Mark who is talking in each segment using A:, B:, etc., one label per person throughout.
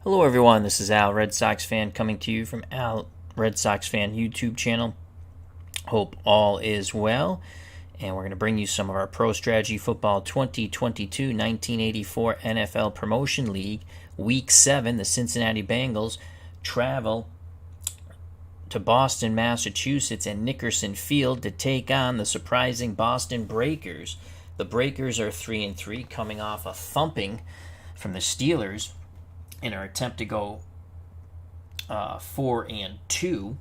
A: Hello everyone, this is Al, Red Sox fan, coming to you from Al, Red Sox fan YouTube channel. Hope all is well, and we're going to bring you some of our Pro Strategy Football 2022-1984 NFL Promotion League. Week 7, the Cincinnati Bengals travel to Boston, Massachusetts and Nickerson Field to take on the surprising Boston Breakers. The Breakers are 3-3, coming off a thumping from the Steelers in our attempt to go 4-2.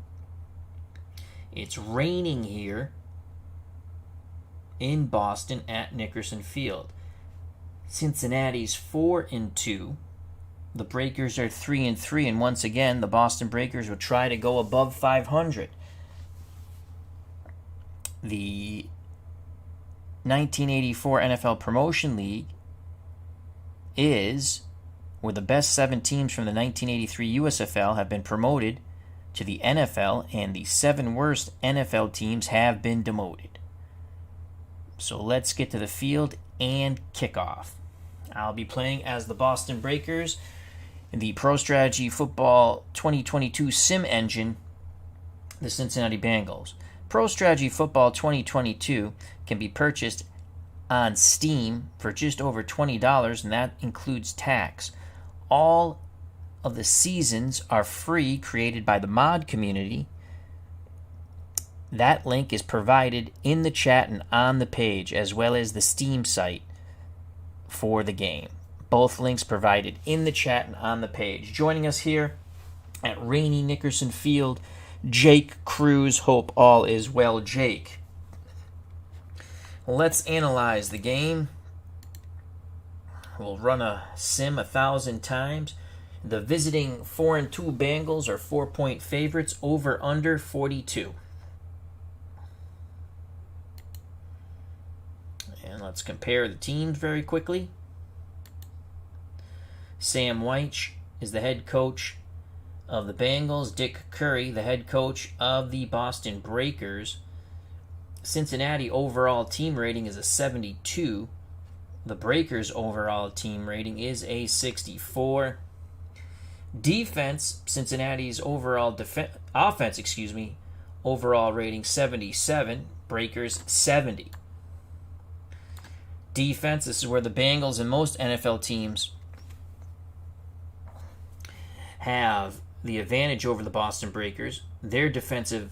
A: It's raining here in Boston at Nickerson Field. Cincinnati's 4-2. The Breakers are 3-3, and once again, the Boston Breakers will try to go above 500. The 1984 NFL Promotion League is where the best 7 teams from the 1983 USFL have been promoted to the NFL, and the 7 worst NFL teams have been demoted. So let's get to the field and kickoff. I'll be playing as the Boston Breakers in the Pro Strategy Football 2022 Sim Engine, the Cincinnati Bengals. Pro Strategy Football 2022 can be purchased on Steam for just over $20, and that includes tax. All of the seasons are free, created by the mod community. That link is provided in the chat and on the page, as well as the Steam site for the game. Both links provided in the chat and on the page. Joining us here at rainy Nickerson Field, Jake Cruz. Hope all is well, Jake. Let's analyze the game. We'll run a sim 1,000 times. The visiting 4-2 Bengals are 4-point favorites, over under 42. And let's compare the teams very quickly. Sam Wyche is the head coach of the Bengals. Dick Curry, the head coach of the Boston Breakers. Cincinnati overall team rating is a 72. The Breakers' overall team rating is a 64. Defense, Cincinnati's overall offense, overall rating 77. Breakers 70. Defense, this is where the Bengals and most NFL teams have the advantage over the Boston Breakers. Their defensive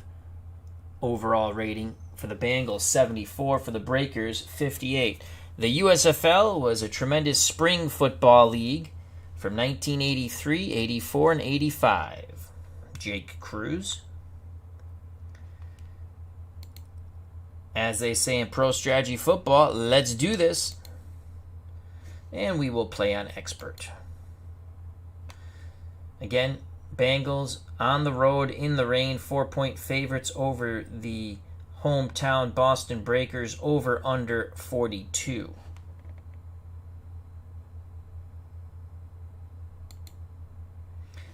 A: overall rating for the Bengals 74, for the Breakers 58. The USFL was a tremendous spring football league from 1983, 84, and 85. Jake Cruz. As they say in Pro Strategy Football, let's do this. And we will play on Expert. Again, Bengals on the road in the rain, 4-point favorites over the hometown Boston Breakers, over under 42.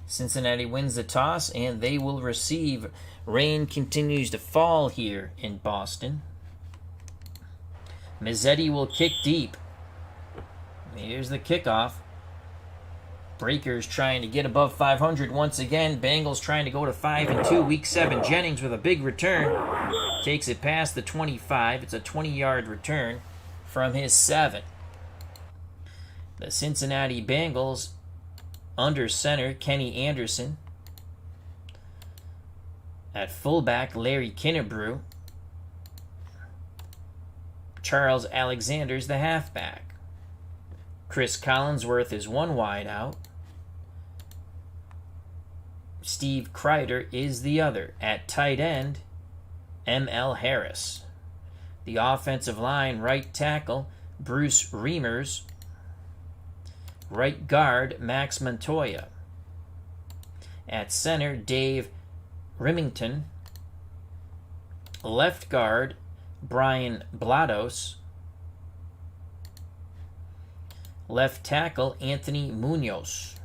A: Cincinnati wins the toss, and they will receive. Rain continues to fall here in Boston. Mazzetti will kick deep. Here's the kickoff. Breakers trying to get above 500 once again. Bengals trying to go to 5-2. Week 7, Jennings with a big return. Takes it past the 25. It's a 20-yard return from his 7. The Cincinnati Bengals under center, Kenny Anderson. At fullback, Larry Kinnebrew. Charles Alexander's the halfback. Chris Collinsworth is one wide out. Steve Kreider is the other. At tight end, M.L. Harris. The offensive line, right tackle, Bruce Reimers. Right guard, Max Montoya. At center, Dave Remington. Left guard, Brian Blados. Left tackle, Anthony Munoz.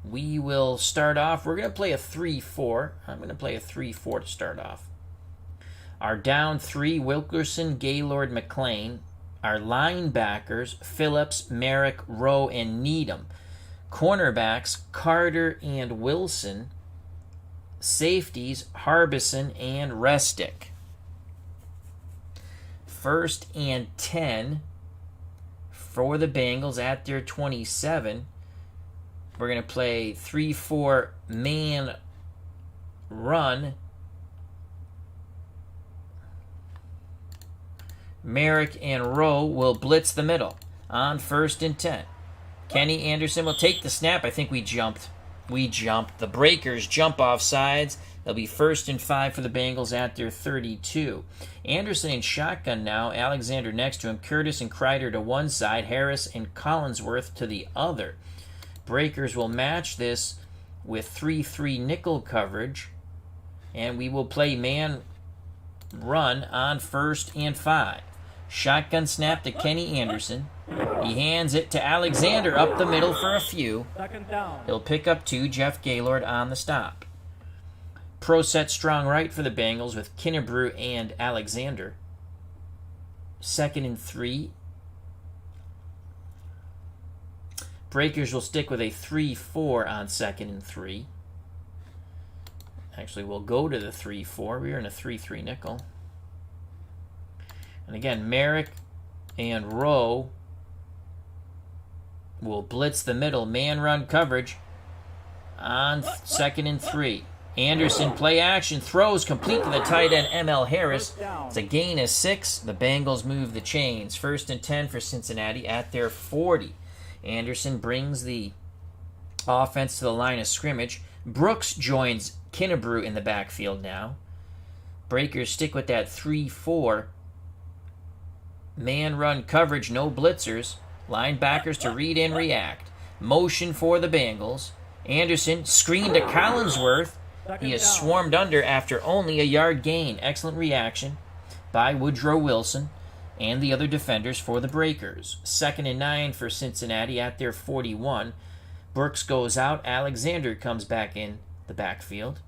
A: We will start off. We're going to play a 3-4. I'm going to play a 3-4 to start off. Our down 3, Wilkerson, Gaylord, McLean. Our linebackers, Phillips, Merrick, Rowe, and Needham. Cornerbacks, Carter and Wilson. Safeties, Harbison and Restick. 1st and 10 for the Bengals at their 27. We're going to play 3-4 man run. Merrick and Rowe will blitz the middle on 1st and 10. Kenny Anderson will take the snap. I think we jumped. The Breakers jump off sides. It'll be 1st and 5 for the Bengals at their 32. Anderson in shotgun now. Alexander next to him. Curtis and Kreider to one side. Harris and Collinsworth to the other. Breakers will match this with 3-3 nickel coverage. And we will play man run on 1st and 5. Shotgun snap to Kenny Anderson. He hands it to Alexander up the middle for a few. He'll pick up 2. Jeff Gaylord on the stop. Pro set strong right for the Bengals with Kennebrew and Alexander. 2nd and 3. Breakers will stick with a 3-4 on 2nd and 3. Actually, we'll go to the 3-4. We are in a 3-3 nickel. And again, Merrick and Rowe will blitz the middle. Man run coverage on 2nd and 3. Anderson play action. Throws complete to the tight end ML Harris. It's a gain of 6. The Bengals move the chains. 1st and 10 for Cincinnati at their 40. Anderson brings the offense to the line of scrimmage. Brooks joins Kennebrew in the backfield now. Breakers stick with that 3-4. Man run coverage, no blitzers. Linebackers to read and react. Motion for the Bengals. Anderson screen to Collinsworth. He is swarmed under after only a yard gain. Excellent reaction by Woodrow Wilson and the other defenders for the Breakers. 2nd and 9 for Cincinnati at their 41. Brooks goes out. Alexander comes back in the backfield.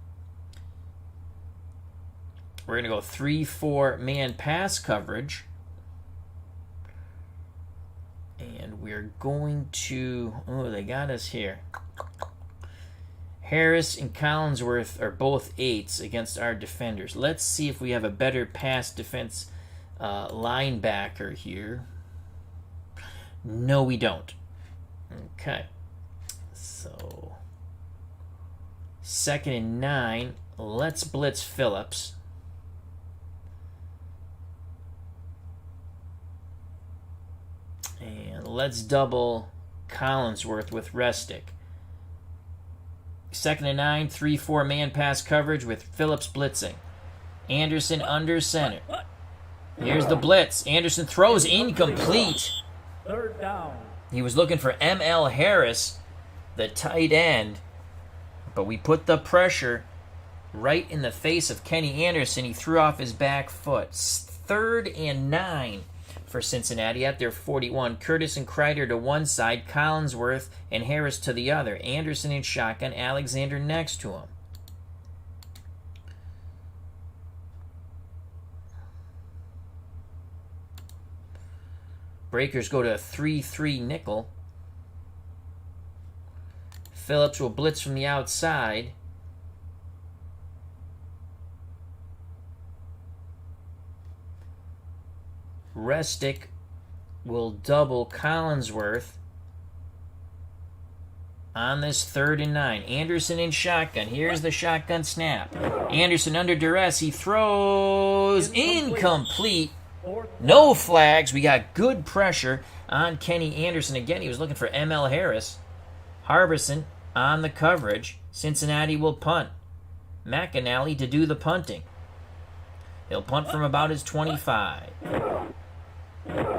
A: We're going to go 3-4 man pass coverage. And we're going to... Oh, they got us here. Harris and Collinsworth are both 8s against our defenders. Let's see if we have a better pass defense linebacker here. No, we don't. Okay. So, 2nd and 9. Let's blitz Phillips. And let's double Collinsworth with Restick. 2nd and 9, 3-4 man pass coverage with Phillips blitzing. Anderson under center. Here's the blitz. Anderson throws incomplete.
B: 3rd down.
A: He was looking for ML Harris, the tight end, but we put the pressure right in the face of Kenny Anderson. He threw off his back foot. 3rd and 9 for Cincinnati at their 41. Curtis and Kreider to one side, Collinsworth and Harris to the other. Anderson in shotgun, Alexander next to him. Breakers go to a 3-3 nickel. Phillips will blitz from the outside. Restick will double Collinsworth on this 3rd and 9. Anderson in shotgun. Here's the shotgun snap. Anderson under duress. He throws incomplete. No flags. We got good pressure on Kenny Anderson. Again, he was looking for ML Harris. Harbison on the coverage. Cincinnati will punt. McAnally to do the punting. He'll punt from about his 25.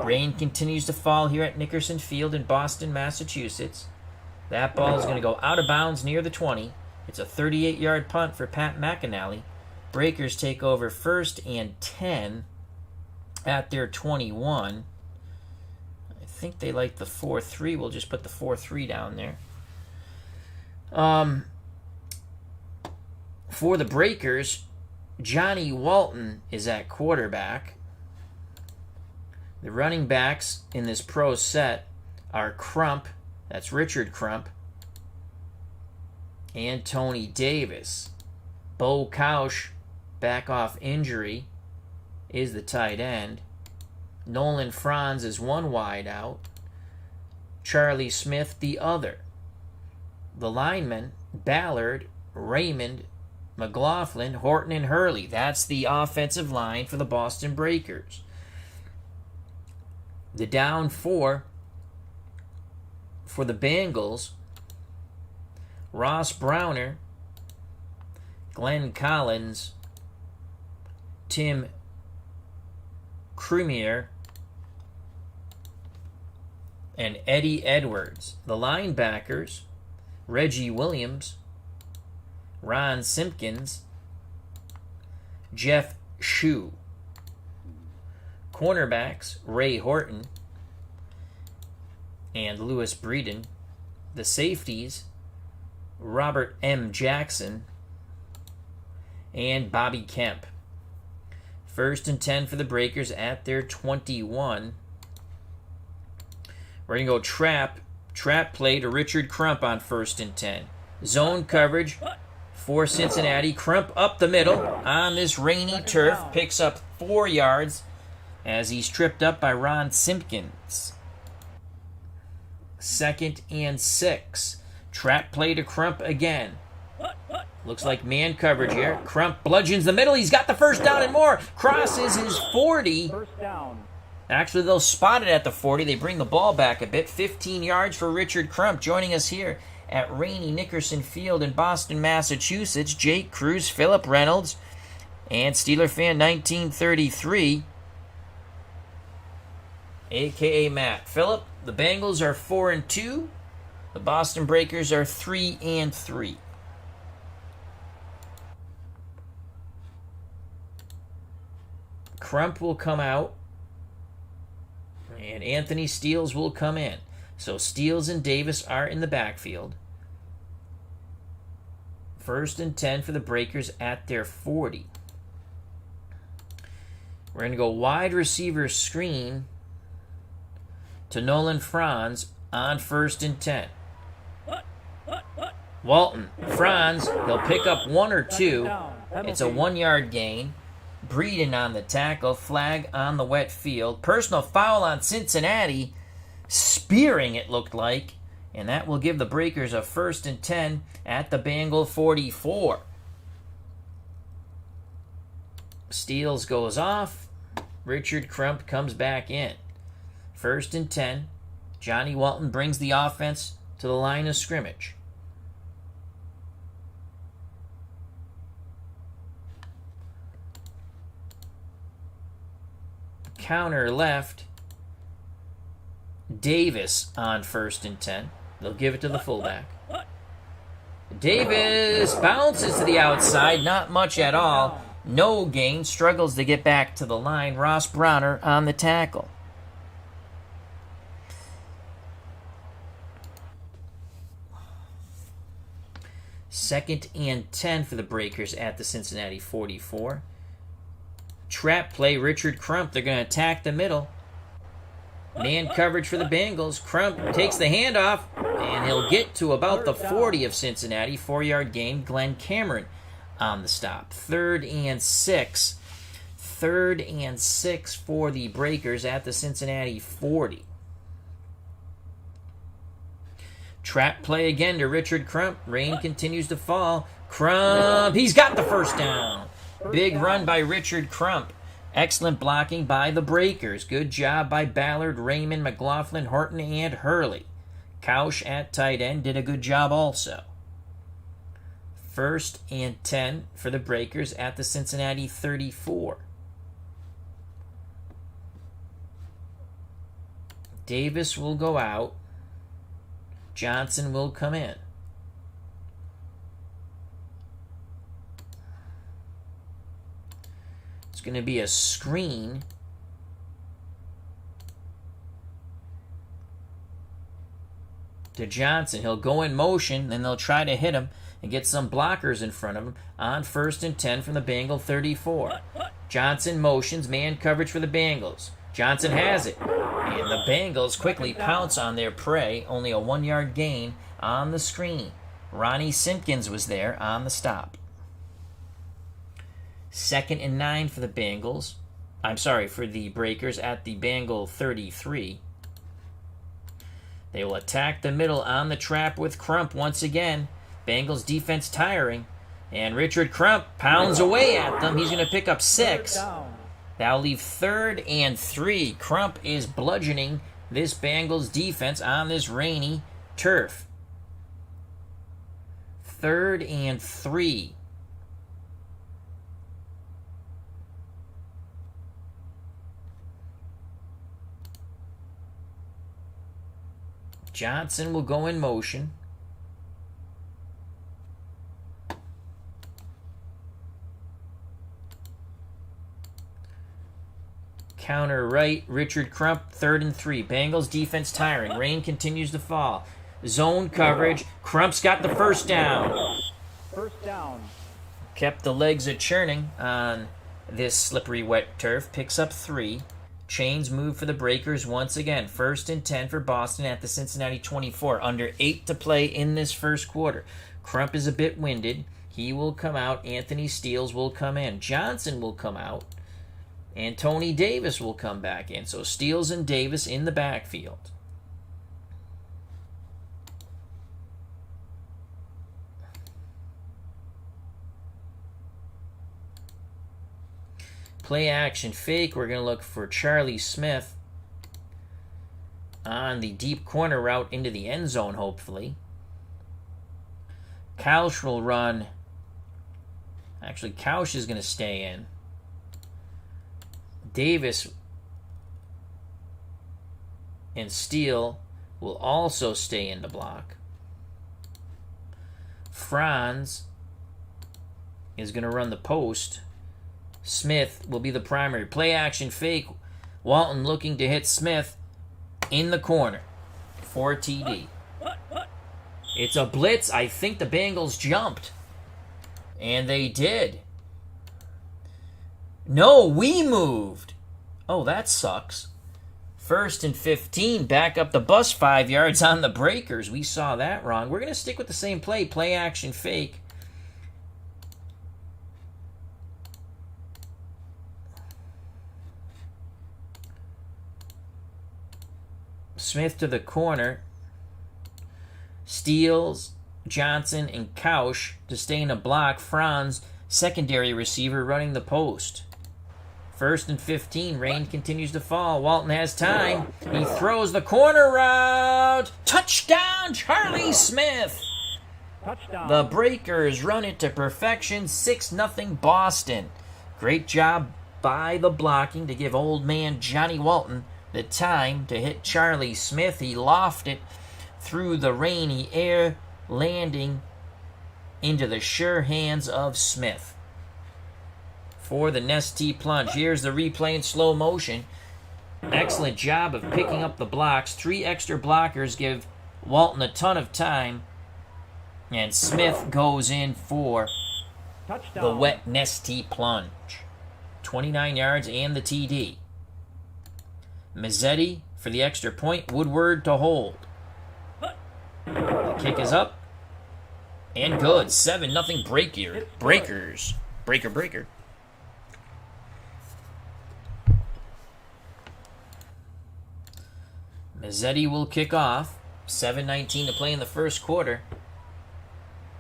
A: Rain continues to fall here at Nickerson Field in Boston, Massachusetts. That ball is going to go out of bounds near the 20. It's a 38-yard punt for Pat McAnally. Breakers take over 1st and 10 at their 21. I think they like the 4-3. We'll just put the 4-3 down there. For the Breakers, Johnny Walton is at quarterback. The running backs in this pro set are Crump, that's Richard Crump, Anthony Davis. Bo Kausch, back off injury, is the tight end. Nolan Franz is one wide out. Charlie Smith the other. The linemen, Ballard, Raymond, McLaughlin, Horton, and Hurley. That's the offensive line for the Boston Breakers. The down four for the Bengals, Ross Browner, Glenn Collins, Tim Cremier, and Eddie Edwards. The linebackers, Reggie Williams, Ron Simpkins, Jeff Shue. Cornerbacks, Ray Horton and Lewis Breeden. The safeties, Robert M. Jackson and Bobby Kemp. 1st and 10 for the Breakers at their 21. We're going to go trap play to Richard Crump on 1st and 10. Zone coverage for Cincinnati. Crump up the middle on this rainy turf. Picks up 4 yards as he's tripped up by Ron Simpkins. 2nd and 6. Trap play to Crump again. Looks like man coverage here. Crump bludgeons the middle. He's got the first down and more. Crosses his 40.
B: First down.
A: Actually, they'll spot it at the 40. They bring the ball back a bit. 15 yards for Richard Crump. Joining us here at Rainy Nickerson Field in Boston, Massachusetts, Jake Cruz, Philip Reynolds, and Steeler Fan 1933, a.k.a. Matt. Philip, the Bengals are 4-2. The Boston Breakers are 3-3. Crump will come out, and Anthony Steeles will come in. So Steeles and Davis are in the backfield. 1st and 10 for the Breakers at their 40. We're going to go wide receiver screen to Nolan Franz on 1st and 10. Walton, Franz, he'll pick up 1 or 2. It's a 1-yard gain. Breeden on the tackle, flag on the wet field. Personal foul on Cincinnati, spearing it looked like, and that will give the Breakers a 1st and 10 at the Bengal 44. Steeles goes off. Richard Crump comes back in. 1st and 10. Johnny Walton brings the offense to the line of scrimmage. Counter left. Davis on 1st and 10. They'll give it to the fullback. Davis bounces to the outside. Not much at all. No gain. Struggles to get back to the line. Ross Browner on the tackle. Second and 10 for the Breakers at the Cincinnati 44. Trap play, Richard Crump. They're going to attack the middle. Man coverage for the Bengals. Crump takes the handoff, and he'll get to about the 40 of Cincinnati. 4-yard gain. Glenn Cameron on the stop. 3rd and 6. 3rd and 6 for the Breakers at the Cincinnati 40. Trap play again to Richard Crump. Rain continues to fall. Crump, he's got the first down. Big run by Richard Crump. Excellent blocking by the Breakers. Good job by Ballard, Raymond, McLaughlin, Horton, and Hurley. Kausch at tight end did a good job also. 1st and 10 for the Breakers at the Cincinnati 34. Davis will go out. Johnson will come in. It's going to be a screen to Johnson. He'll go in motion, then they'll try to hit him and get some blockers in front of him on 1st and 10 from the Bengal 34. Johnson motions, man coverage for the Bengals. Johnson has it, and the Bengals quickly pounce on their prey. Only a 1-yard gain on the screen. Ronnie Simpkins was there on the stop. 2nd and 9 for the Bengals. For the Breakers at the Bengal 33. They will attack the middle on the trap with Crump once again. Bengals defense tiring. And Richard Crump pounds away at them. He's going to pick up 6. That'll leave 3rd and 3. Crump is bludgeoning this Bengals defense on this rainy turf. 3rd and 3. Johnson will go in motion. Counter right, Richard Crump, 3rd and 3. Bengals defense tiring. Rain continues to fall. Zone coverage. Crump's got the first down.
B: First down.
A: Kept the legs a churning on this slippery wet turf. Picks up 3. Chains move for the Breakers once again. 1st and 10 for Boston at the Cincinnati 24. Under 8 to play in this first quarter. Crump is a bit winded. He will come out. Anthony Steele will come in. Johnson will come out. And Tony Davis will come back in. So Steele and Davis in the backfield. Play action fake. We're going to look for Charlie Smith on the deep corner route into the end zone, hopefully. Couch will run. Actually, Couch is going to stay in. Davis and Steele will also stay in the block. Franz is going to run the post. Smith will be the primary. Play action fake. Walton looking to hit Smith in the corner for TD. It's a blitz. I think the Bengals jumped. And they did. No, we moved. Oh, that sucks. 1st and 15. Back up the bus 5 yards on the Breakers. We saw that wrong. We're going to stick with the same play. Play action fake. Smith to the corner. Steele, Johnson, and Couch to stay in a block. Franz, secondary receiver, running the post. 1st and 15. Rain continues to fall. Walton has time. He throws the corner route. Touchdown, Charlie Smith.
B: Touchdown.
A: The Breakers run it to perfection. 6-0 Boston. Great job by the blocking to give old man Johnny Walton the time to hit Charlie Smith. He lofted it through the rainy air, landing into the sure hands of Smith for the Nestea plunge. Here's the replay in slow motion. Excellent job of picking up the blocks. 3 extra blockers give Walton a ton of time, and Smith goes in for
B: Touchdown.
A: the wet Nestea plunge. 29 yards and the TD. Mazzetti for the extra point. Woodward to hold. The kick is up. And good. 7-0 Breakers. Breaker. Mazzetti will kick off. 7:19 to play in the first quarter.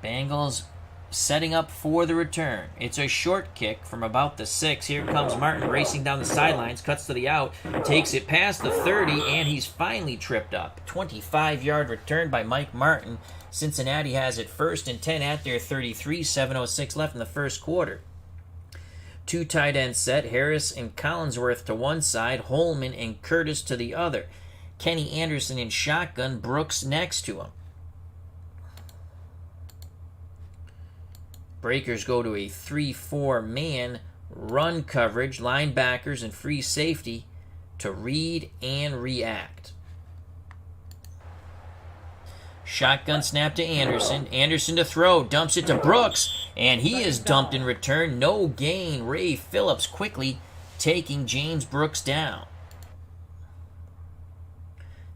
A: Bengals setting up for the return. It's a short kick from about the 6. Here comes Martin racing down the sidelines, cuts to the out, takes it past the 30, and he's finally tripped up. 25-yard return by Mike Martin. Cincinnati has it 1st and 10 at their 33, 7:06 left in the first quarter. 2 tight end set, Harris and Collinsworth to one side, Holman and Curtis to the other. Kenny Anderson in shotgun, Brooks next to him. Breakers go to a 3-4 man run coverage, linebackers and free safety to read and react. Shotgun snap to Anderson. Anderson to throw, dumps it to Brooks, and he is dumped in return. No gain. Ray Phillips quickly taking James Brooks down.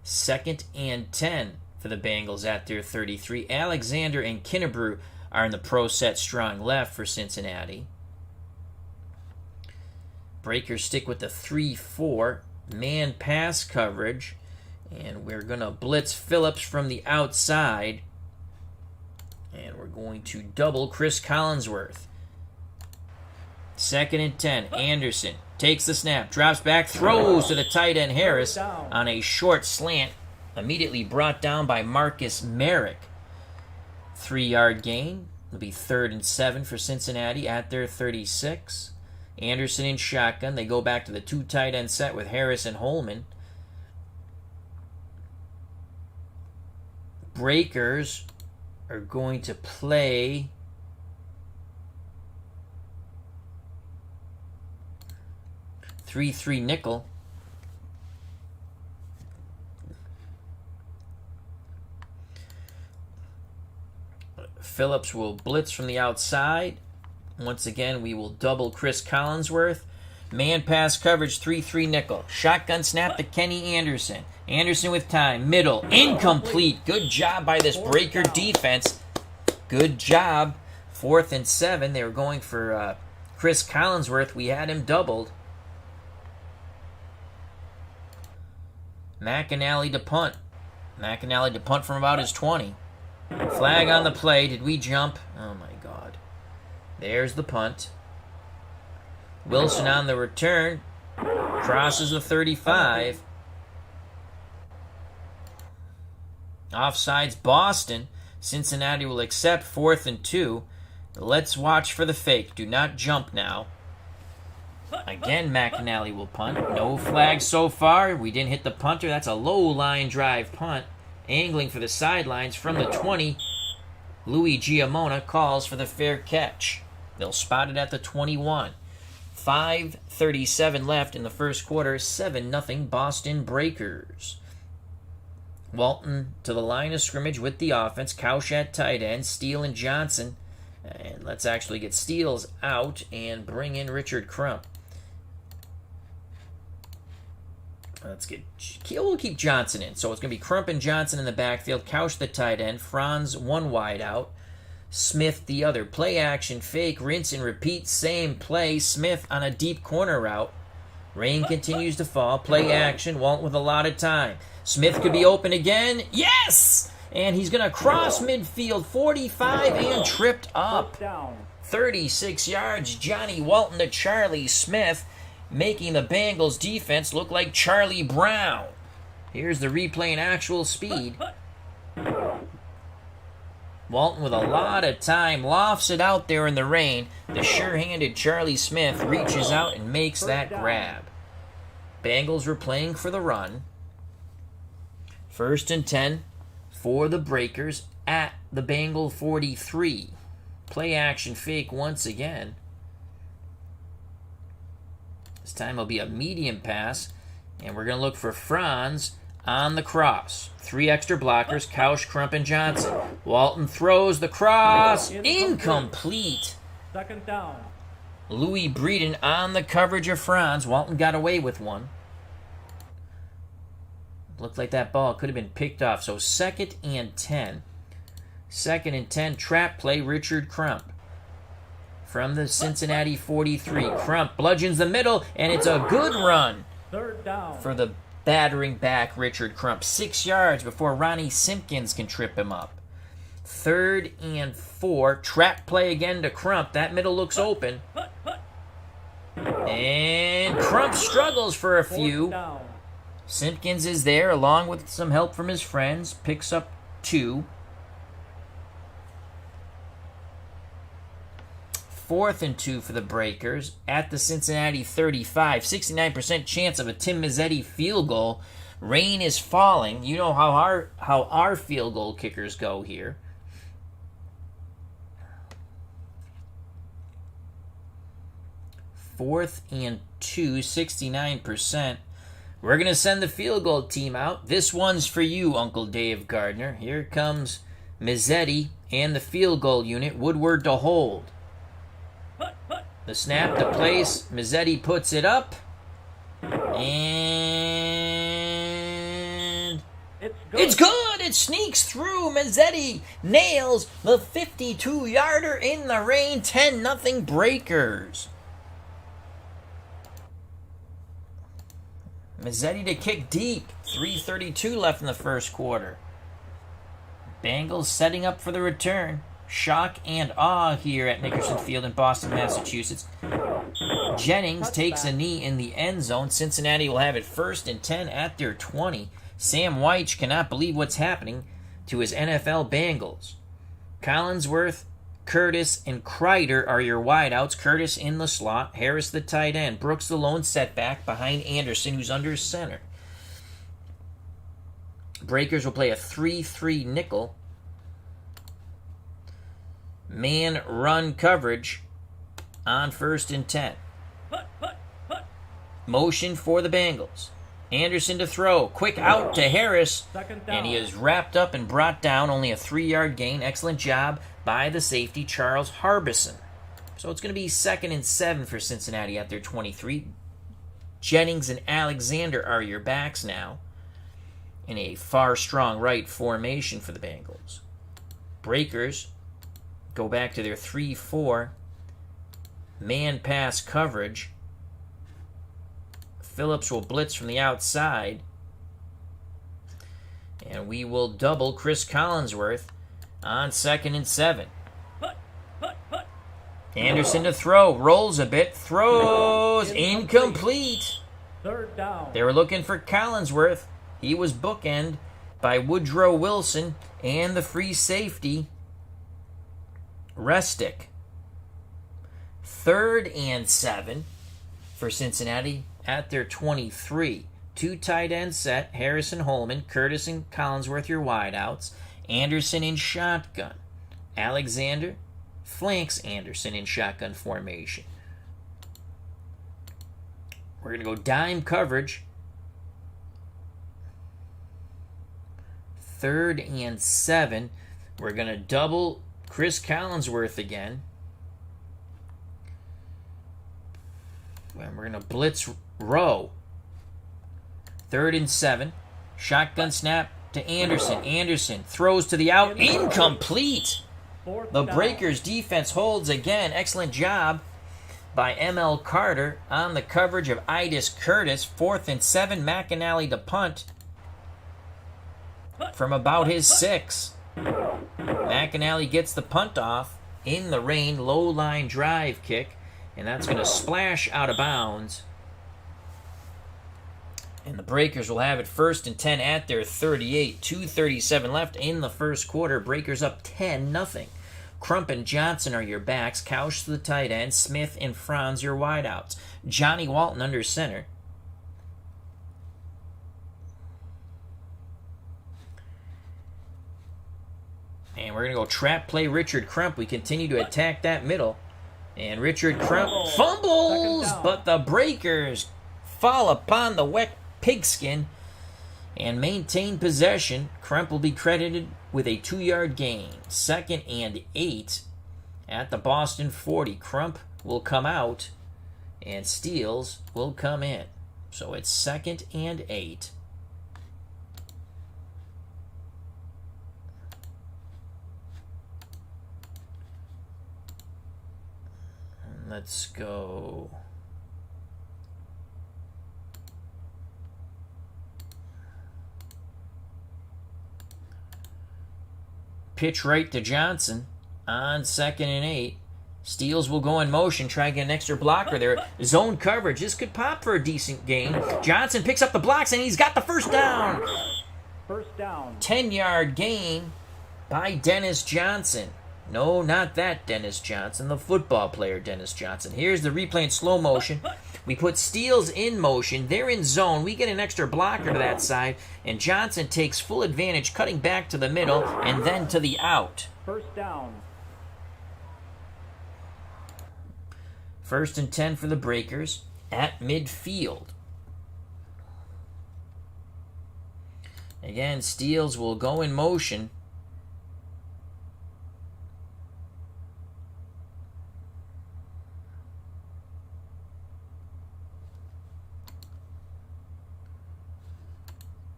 A: 2nd and 10 for the Bengals at their 33. Alexander and Kinnebrew are in the pro set strong left for Cincinnati. Breakers stick with the 3-4 man pass coverage, and we're going to blitz Phillips from the outside, and we're going to double Chris Collinsworth. 2nd and 10. Anderson takes the snap, drops back, throws to the tight end Harris on a short slant, immediately brought down by Marcus Merrick. 3-yard gain. It'll be 3rd and 7 for Cincinnati at their 36. Anderson in shotgun. They go back to the 2 tight end set with Harris and Holman. Breakers are going to play three nickel. Phillips will blitz from the outside. Once again, we will double Chris Collinsworth. Man pass coverage, 3-3 nickel. Shotgun snap to Kenny Anderson. Anderson with time. Middle. Incomplete. Good job by this breaker defense. Good job. 4th and 7. They were going for Chris Collinsworth. We had him doubled. McAnally to punt. McAnally to punt from about his 20. Flag on the play. Did we jump? Oh, my God. There's the punt. Wilson on the return. Crosses the 35. Offsides Boston. Cincinnati will accept 4th and 2. Let's watch for the fake. Do not jump now. Again, McAnally will punt. No flag so far. We didn't hit the punter. That's a low line drive punt. Angling for the sidelines from the 20. Louis Giamona calls for the fair catch. They'll spot it at the 21. 5:37 left in the first quarter. 7-0 Boston Breakers. Walton to the line of scrimmage with the offense. Couch at tight end. Steele and Johnson. And let's actually get Steele's out and bring in Richard Crump. We'll keep Johnson in. So it's going to be Crump and Johnson in the backfield. Couch the tight end. Franz one wide out. Smith the other. Play action, fake, rinse and repeat. Same play. Smith on a deep corner route. Rain continues to fall. Play action. Walton with a lot of time. Smith could be open again. Yes! And he's going to cross midfield. 45 and tripped up. 36 yards. Johnny Walton to Charlie Smith, making the Bengals defense look like Charlie Brown. Here's the replay in actual speed. Walton with a lot of time lofts it out there in the rain. The sure-handed Charlie Smith reaches out and makes that grab. Bengals were playing for the run. 1st and 10 for the Breakers at the Bengal 43. Play action fake once again. This time it'll be a medium pass, and we're going to look for Franz on the cross. 3 extra blockers, Couch, Crump, and Johnson. Walton throws the cross. Incomplete.
B: 2nd down.
A: Louis Breeden on the coverage of Franz. Walton got away with one. Looked like that ball could have been picked off. So 2nd and 10. 2nd and 10, trap play, Richard Crump. From the Cincinnati 43. Crump bludgeons the middle, and it's a good run
B: 3rd down.
A: for the battering back Richard Crump. 6 yards before Ronnie Simpkins can trip him up. 3rd and 4. Trap play again to Crump. That middle looks open. And Crump struggles for a few. Simpkins is there along with some help from his friends. Picks up 2. 4th and 2 for the Breakers at the Cincinnati 35. 69% chance of a Tim Mazzetti field goal. Rain is falling. You know how our field goal kickers go here. Fourth and 2, 69%. We're going to send the field goal team out. This one's for you, Uncle Dave Gardner. Here comes Mazzetti and the field goal unit. Woodward to hold. The snap to place. Mazzetti puts it up. And it's good. it sneaks through. Mazzetti nails the 52-yarder in the rain. 10-0 Breakers. Mazzetti to kick deep. 3:32 left in the first quarter. Bengals setting up for the return. Shock and awe here at Nickerson Field in Boston, Massachusetts. Jennings takes a knee in the end zone. Cincinnati will have it 1st and 10 at their 20. Sam Weich cannot believe what's happening to his NFL Bengals. Collinsworth, Curtis, and Kreider are your wideouts. Curtis in the slot. Harris the tight end. Brooks the lone setback behind Anderson, who's under center. Breakers will play a 3-3 nickel. Man run coverage on 1st and 10. Motion for the Bengals. Anderson to throw. Quick out to Harris. And he is wrapped up and brought down. Only a 3-yard gain. Excellent job by the safety, Charles Harbison. So it's going to be 2nd and 7 for Cincinnati at their 23. Jennings and Alexander are your backs now, in a far strong right formation for the Bengals. Breakers go back to their 3-4 man pass coverage. Phillips will blitz from the outside, and we will double Chris Collinsworth on 2nd and 7. Anderson to throw, rolls a bit, throws, incomplete.
B: 3rd down.
A: They were looking for Collinsworth. He was bookended by Woodrow Wilson and the free safety, Restick. 3rd and 7 for Cincinnati at their 23. 2 tight end set, Harrison Holman, Curtis and Collinsworth your wideouts. Anderson in shotgun. Alexander flanks Anderson in shotgun formation. We're going to go dime coverage. 3rd and 7. We're going to double Chris Collinsworth again. And we're going to blitz row. 3rd and 7. Shotgun snap to Anderson. Anderson throws to the out. Incomplete. The Breakers defense holds again. Excellent job by M.L. Carter on the coverage of Idis Curtis. 4th and 7. McAnally to punt from about his 6. McAnally gets the punt off in the rain. Low line drive kick. And that's going to splash out of bounds. And the Breakers will have it 1st and 10 at their 38. 2:37 left in the first quarter. Breakers up 10-0. Crump and Johnson are your backs. Couch the tight end. Smith and Franz your wideouts. Johnny Walton under center. And we're going to go trap play Richard Crump. We continue to attack that middle. And Richard Crump fumbles, but the Breakers fall upon the wet pigskin and maintain possession. Crump will be credited with a 2-yard gain. 2nd and 8 at the Boston 40. Crump will come out and Steele will come in. So it's 2nd and 8. Let's go. Pitch right to Johnson on 2nd and 8. Steele will go in motion, try to get an extra blocker there. Zone coverage. This could pop for a decent gain. Johnson picks up the blocks, and he's got the first down.
B: 1st down.
A: 10-yard gain by Dennis Johnson. No, not that Dennis Johnson, the football player Dennis Johnson. Here's the replay in slow motion. We put Steele in motion. They're in zone. We get an extra blocker to that side, and Johnson takes full advantage, cutting back to the middle and then to the out.
B: 1st down.
A: 1st and 10 for the Breakers at midfield. Again, Steele will go in motion.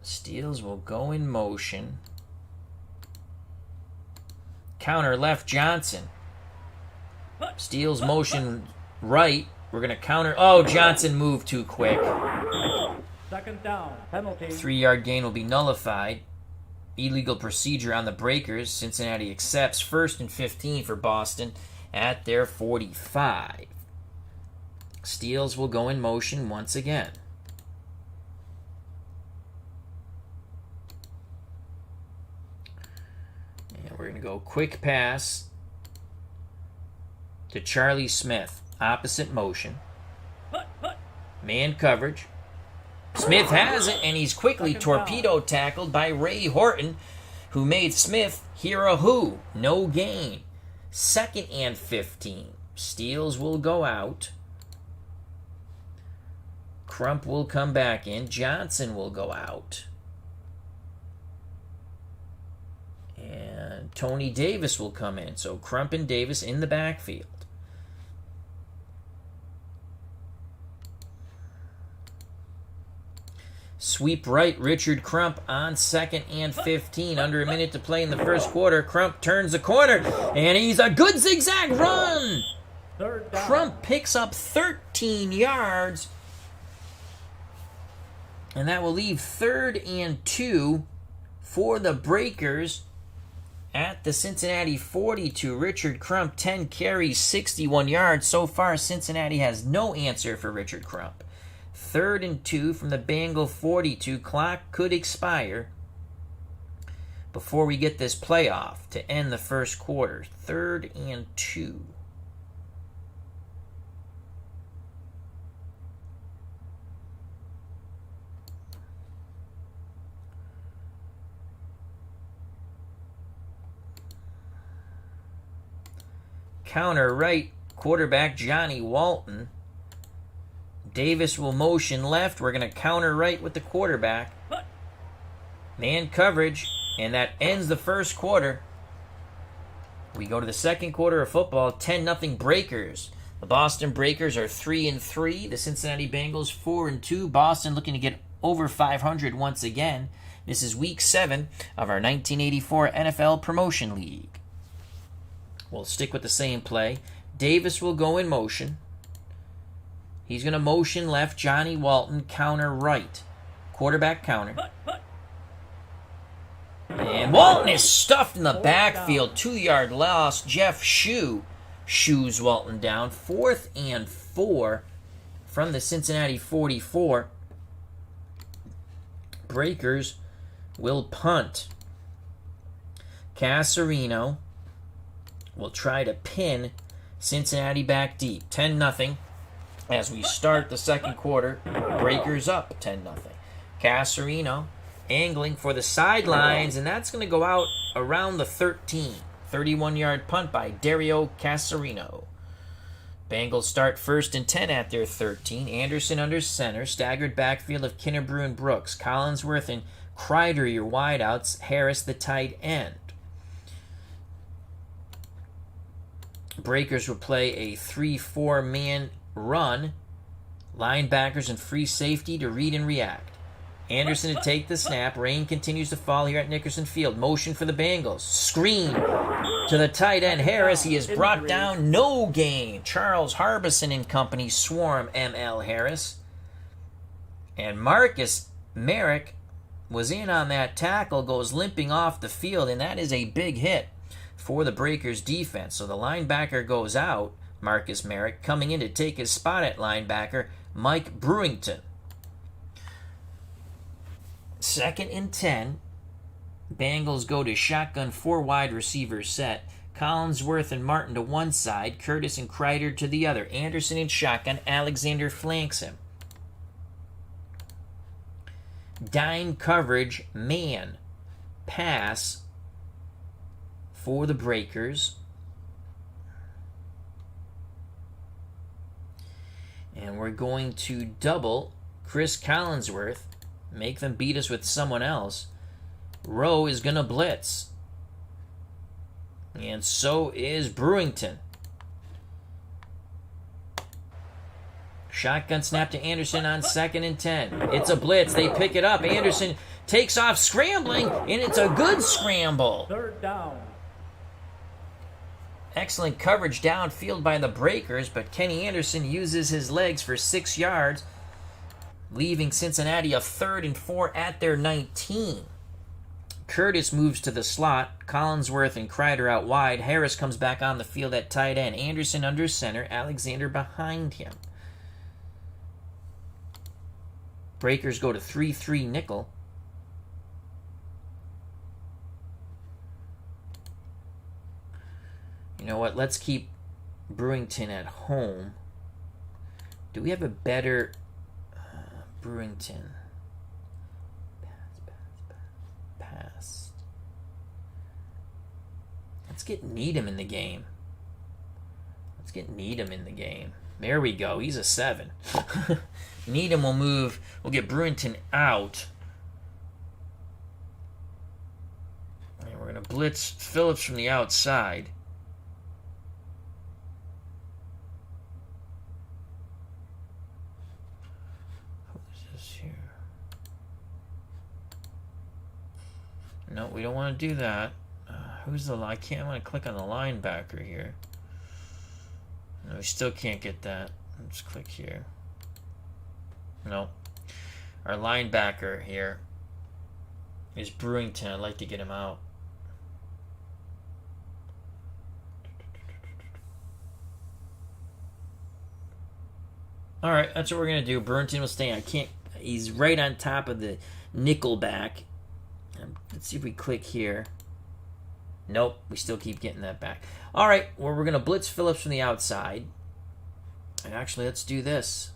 A: Steele will go in motion. counter left Johnson. Steals motion right. We're going to counter. Oh, Johnson moved too quick.
B: Second down. Penalty.
A: 3-yard gain will be nullified. Illegal procedure on the breakers. Cincinnati accepts 1st and 15 for Boston at their 45. Steals will go in motion once again. And we're going to go quick pass to Charlie Smith. Opposite motion. Man coverage. Smith has it, and he's quickly torpedo tackled by Ray Horton, who made Smith hear a who. No gain. 2nd and 15. Steals will go out. Crump will come back in. Johnson will go out. And Tony Davis will come in. So Crump and Davis in the backfield. Sweep right, Richard Crump on 2nd and 15. Under a minute to play in the first quarter. Crump turns the corner, and he's a good zigzag run.
B: Third down.
A: Crump picks up 13 yards, and that will leave 3rd and 2 for the Breakers at the Cincinnati 42. Richard Crump, 10 carries, 61 yards. So far, Cincinnati has no answer for Richard Crump. 3rd and 2 from the Bengal 42. Clock could expire before we get this playoff to end the first quarter. 3rd and 2. Counter right, quarterback Johnny Walton. Davis will motion left. We're going to counter right with the quarterback. Man coverage, and that ends the first quarter. We go to the second quarter of football. 10-0 Breakers. The Boston Breakers are 3-3. The Cincinnati Bengals 4-2. Boston looking to get over 500 once again. This is week 7 of our 1984 NFL Promotion League. We'll stick with the same play. Davis will go in motion. He's going to motion left. Johnny Walton, counter right. Quarterback counter. And Walton is stuffed in the backfield. 2-yard loss. Jeff Shue shoes Walton down. 4th and 4 from the Cincinnati 44. Breakers will punt. Casarino will try to pin Cincinnati back deep. 10-0. As we start the second quarter, Breakers up 10-0. Casarino angling for the sidelines, and that's going to go out around the 13. 31-yard punt by Dario Casarino. Bengals start 1st and 10 at their 13. Anderson under center. Staggered backfield of Kinnebrew and Brooks. Collinsworth and Kreider, your wideouts. Harris, the tight end. Breakers will play a 3-4-man run. Linebackers and free safety to read and react. Anderson to take the snap. Rain continues to fall here at Nickerson Field. Motion for the Bengals. Screen to the tight end Harris. He is brought down. No gain. Charles Harbison and company swarm ML Harris. And Marcus Merrick was in on that tackle. Goes limping off the field. And that is a big hit for the Breakers defense. So the linebacker goes out. Marcus Merrick coming in to take his spot at linebacker, Mike Brewington. 2nd and 10. Bengals go to shotgun 4 wide receivers set. Collinsworth and Martin to one side. Curtis and Kreider to the other. Anderson in shotgun. Alexander flanks him. Dime coverage. Man. Pass for the Breakers. And we're going to double Chris Collinsworth. Make them beat us with someone else. Rowe is going to blitz. And so is Brewington. Shotgun snap to Anderson on 2nd and 10. It's a blitz. They pick it up. Anderson takes off scrambling, and it's a good scramble.
B: 3rd down.
A: Excellent coverage downfield by the Breakers, but Kenny Anderson uses his legs for 6 yards, leaving Cincinnati a 3rd and 4 at their 19. Curtis moves to the slot. Collinsworth and Kreider out wide. Harris comes back on the field at tight end. Anderson under center. Alexander behind him. Breakers go to 3-3 nickel. You know what? Let's keep Brewington at home. Do we have a better Brewington? Pass. Let's get Needham in the game. There we go. He's a 7. Needham will move. We'll get Brewington out. And we're going to blitz Phillips from the outside. No, we don't want to do that. I want to click on the linebacker here. No, we still can't get that. Let's click here. No. Our linebacker here is Brewington. I'd like to get him out. All right, that's what we're going to do. Brewington will stay. He's right on top of the nickel back. Let's see if we click here. Nope, we still keep getting that back. All right, well, we're going to blitz Phillips from the outside. And actually, let's do this.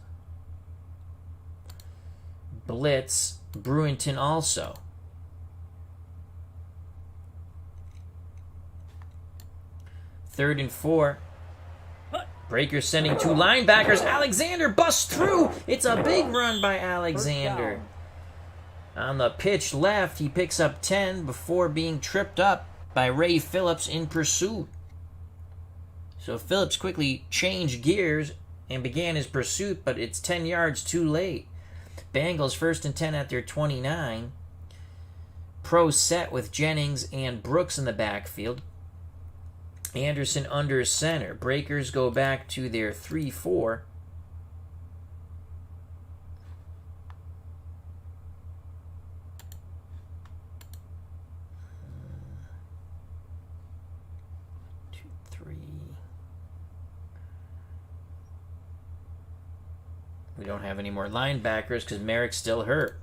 A: Blitz Brewington also. Third and 4. Breakers sending 2 linebackers. Alexander busts through. It's a big run by Alexander. On the pitch left, he picks up 10 before being tripped up by Ray Phillips in pursuit. So Phillips quickly changed gears and began his pursuit, but it's 10 yards too late. Bengals 1st and 10 at their 29. Pro set with Jennings and Brooks in the backfield. Anderson under center. Breakers go back to their 3-4. We don't have any more linebackers because Merrick's still hurt.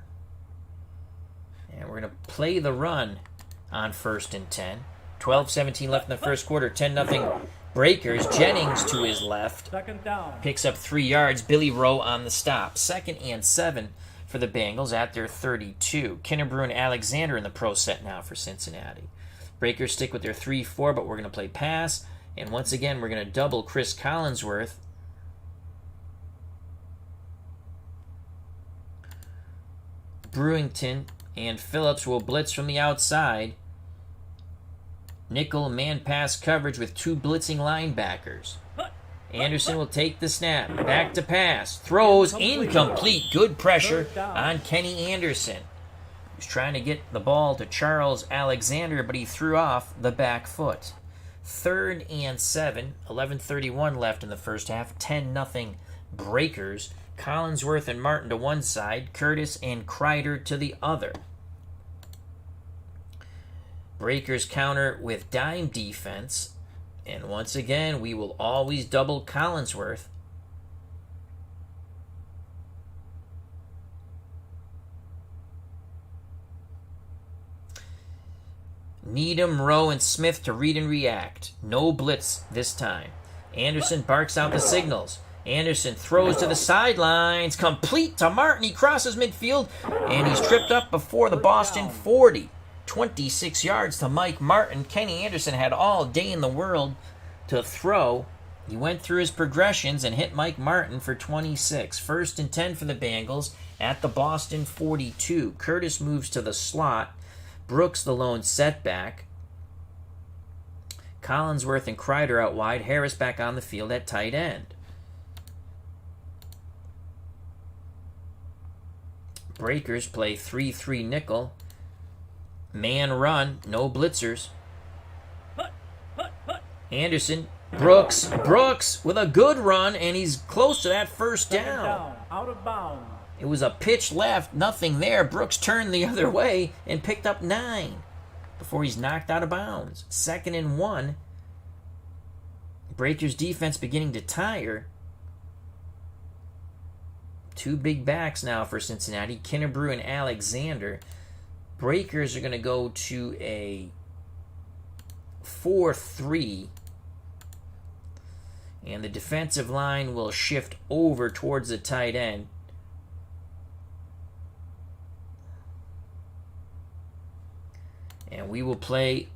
A: And we're going to play the run on 1st and 10. 12-17 left in the first quarter. 10-0 Breakers. Jennings to his left.
B: 2nd down.
A: Picks up 3 yards. Billy Rowe on the stop. 2nd and 7 for the Bengals at their 32. Kinnebrew and Alexander in the pro set now for Cincinnati. Breakers stick with their 3-4, but we're going to play pass. And once again, we're going to double Chris Collinsworth. Brewington and Phillips will blitz from the outside. Nickel man pass coverage with 2 blitzing linebackers. Anderson will take the snap. Back to pass. Throws incomplete. Good pressure on Kenny Anderson. He's trying to get the ball to Charles Alexander, but he threw off the back foot. 3rd and 7. 11:31 left in the first half. 10-0 Breakers. Collinsworth and Martin to one side, Curtis and Kreider to the other. Breakers counter with dime defense, and once again, we will always double Collinsworth. Needham, Rowe, and Smith to read and react. No blitz this time. Anderson barks out the signals. Anderson throws to the sidelines, complete to Martin. He crosses midfield, and he's tripped up before the Boston 40. 26 yards to Mike Martin. Kenny Anderson had all day in the world to throw. He went through his progressions and hit Mike Martin for 26. 1st and 10 for the Bengals at the Boston 42. Curtis moves to the slot. Brooks the lone setback. Collinsworth and Kreider out wide. Harris back on the field at tight end. Breakers play 3-3 nickel. Man run, no blitzers. Anderson, Brooks with a good run, and he's close to that first
B: Second
A: down.
B: out of bounds.
A: It was a pitch left, nothing there. Brooks turned the other way and picked up 9 before he's knocked out of bounds. 2nd and 1. Breakers' defense beginning to tire. 2 big backs now for Cincinnati, Kennebrew and Alexander. Breakers are going to go to a 4-3. And the defensive line will shift over towards the tight end. And we will play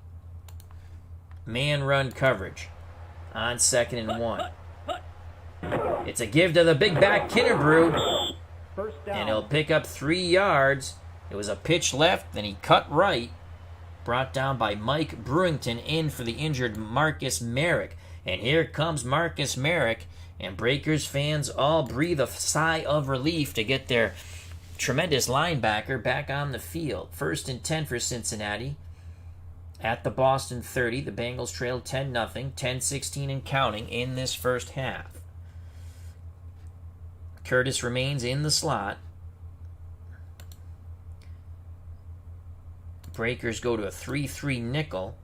A: man run coverage on 2nd and 1. It's a give to the big back, Kennebrew.
B: First down.
A: And he'll pick up 3 yards. It was a pitch left, then he cut right. Brought down by Mike Brewington in for the injured Marcus Merrick. And here comes Marcus Merrick. And Breakers fans all breathe a sigh of relief to get their tremendous linebacker back on the field. 1st and 10 for Cincinnati. At the Boston 30, the Bengals trailed 10-0, 10-16 and counting in this first half. Curtis remains in the slot. Breakers go to a 3-3 nickel.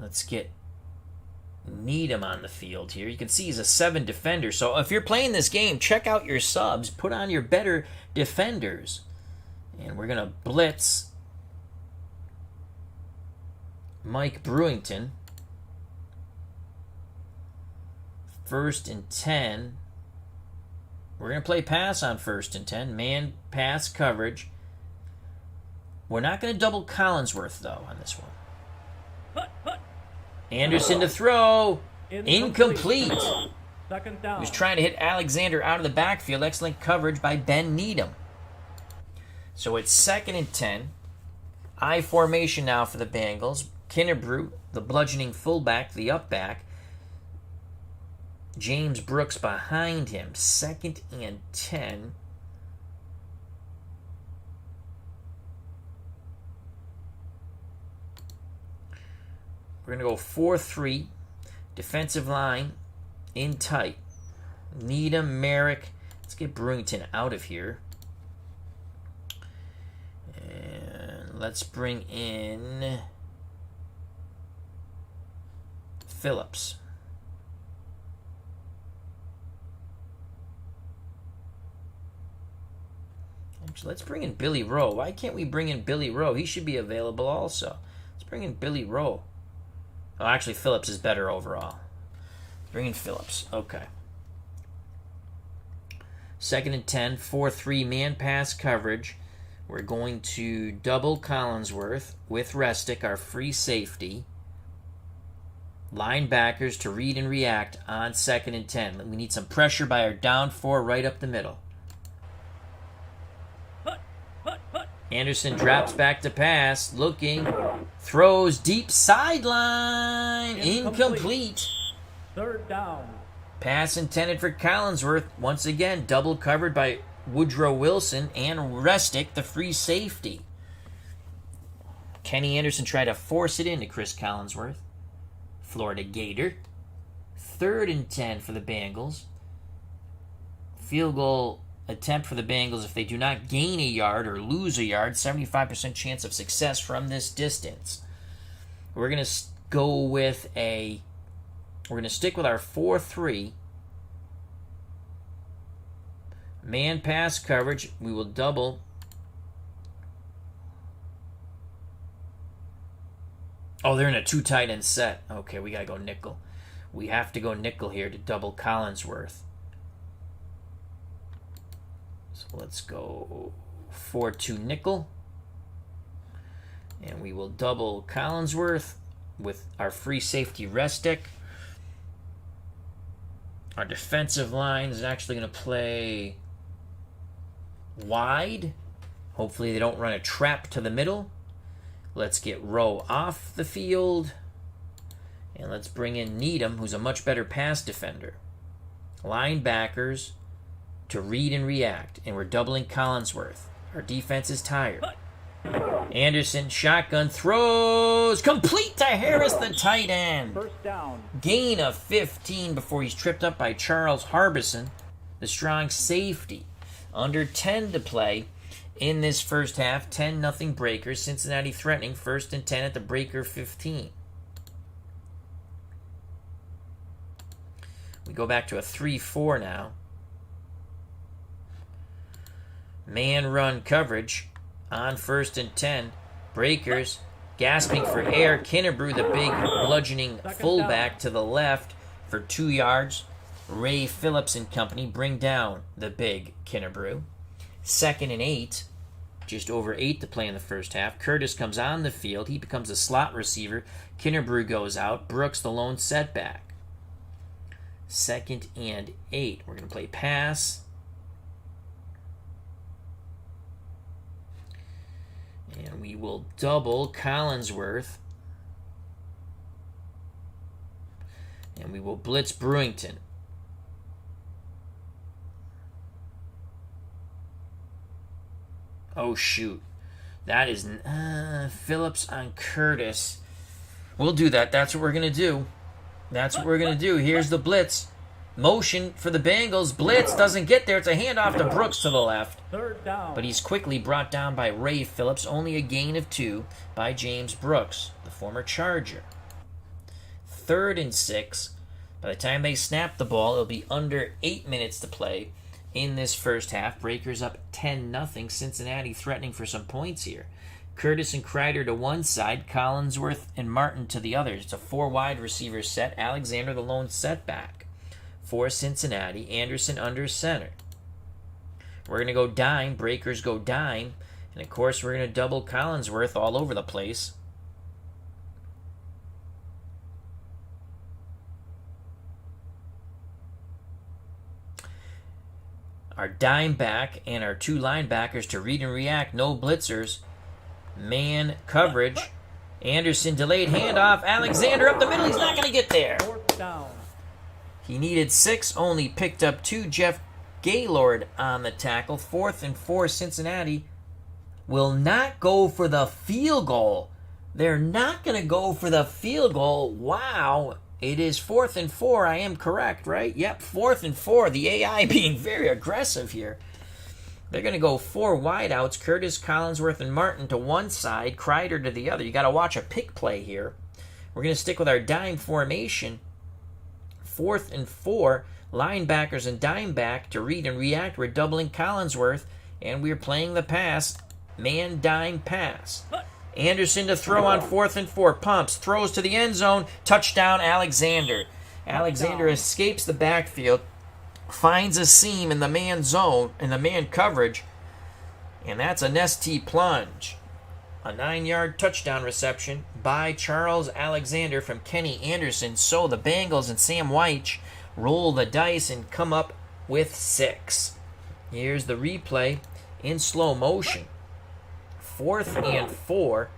A: Let's get Needham on the field here. You can see he's a 7 defender. So if you're playing this game, check out your subs. Put on your better defenders. And we're going to blitz Mike Brewington. 1st and 10. We're going to play pass on 1st and 10. Man pass coverage. We're not going to double Collinsworth, though, on this one. Anderson to throw. Incomplete.
B: Second down.
A: He was trying to hit Alexander out of the backfield. Excellent coverage by Ben Needham. So it's 2nd and 10. I formation now for the Bengals. Kennebrew, the bludgeoning fullback, the up back. James Brooks behind him. 2nd and 10. We're going to go 4-3. Defensive line in tight. Needham, Merrick. Let's get Brewington out of here. And let's bring in Phillips. Actually, let's bring in Billy Rowe. Why can't we bring in Billy Rowe? He should be available also. Let's bring in Billy Rowe. Oh, actually, Phillips is better overall. Bring in Phillips. Okay. 2nd and 10, 4-3 man pass coverage. We're going to double Collinsworth with Restick, our free safety. Linebackers to read and react on 2nd and 10. We need some pressure by our down 4 right up the middle. Anderson drops back to pass, looking, throws deep sideline, incomplete.
B: 3rd down.
A: Pass intended for Collinsworth, once again double covered by Woodrow Wilson and Restick, the free safety. Kenny Anderson tried to force it into Chris Collinsworth, Florida Gator. 3rd and 10 for the Bengals. Field goal attempt for the Bengals if they do not gain a yard or lose a yard. 75% chance of success from this distance. We're going to go with we're going to stick with our 4-3. Man pass coverage. We will double. Oh, they're in a 2 tight end set. Okay, we got to go nickel. We have to go nickel here to double Collinsworth. So let's go 4-2 nickel. And we will double Collinsworth with our free safety Restick. Our defensive line is actually going to play wide. Hopefully they don't run a trap to the middle. Let's get Rowe off the field. And let's bring in Needham, who's a much better pass defender. Linebackers to read and react, and we're doubling Collinsworth. Our defense is tired. Anderson, shotgun, throws, complete to Harris, the tight end.
B: First down.
A: Gain of 15 before he's tripped up by Charles Harbison, the strong safety. Under 10 to play in this first half. 10-0 Breakers. Cincinnati threatening 1st and 10 at the Breaker 15. We go back to a 3-4 now. Man run coverage on 1st and 10. Breakers gasping for air. Kinnebrew, the big bludgeoning fullback, to the left for 2 yards. Ray Phillips and company bring down the big Kinnebrew. 2nd and 8. Just over 8 to play in the first half. Curtis comes on the field. He becomes a slot receiver. Kinnebrew goes out. Brooks the lone setback. 2nd and 8. We're going to play pass. And we will double Collinsworth. And we will blitz Brewington. Oh, shoot. That is Phillips on Curtis. We'll do that. That's what we're going to do. That's what we're going to do. Here's the blitz. Motion for the Bengals. Blitz doesn't get there. It's a handoff to Brooks to the left.
B: Third down.
A: But he's quickly brought down by Ray Phillips. Only a gain of 2 by James Brooks, the former Charger. 3rd and 6. By the time they snap the ball, it'll be under 8 minutes to play in this first half. Breakers up 10-0. Cincinnati threatening for some points here. Curtis and Kreider to one side. Collinsworth and Martin to the other. It's a 4 wide receiver set. Alexander the lone setback for Cincinnati. Anderson under center. We're going to go dime. Breakers go dime. And, of course, we're going to double Collinsworth all over the place. Our dime back and our 2 linebackers to read and react. No blitzers. Man coverage. Anderson delayed handoff. Alexander up the middle. He's not going to get there.
B: Fourth down.
A: He needed 6, only picked up 2. Jeff Gaylord on the tackle. 4th and 4. Cincinnati will not go for the field goal. They're not going to go for the field goal. Wow. It is 4th and 4. I am correct, right? Yep, 4th and 4. The AI being very aggressive here. They're going to go 4 wideouts. Curtis, Collinsworth, and Martin to one side. Kreider to the other. You got to watch a pick play here. We're going to stick with our dime formation. 4th and 4. Linebackers and dime back to read and react. We're doubling Collinsworth, and we're playing the pass. Man dime pass. Anderson to throw on 4th and 4. Pumps. Throws to the end zone. Touchdown, Alexander. Alexander escapes the backfield. Finds a seam in the man zone, in the man coverage. And that's an ST plunge. A 9-yard touchdown reception by Charles Alexander from Kenny Anderson. So the Bengals and Sam Weich roll the dice and come up with 6. Here's the replay in slow motion. 4th and 4.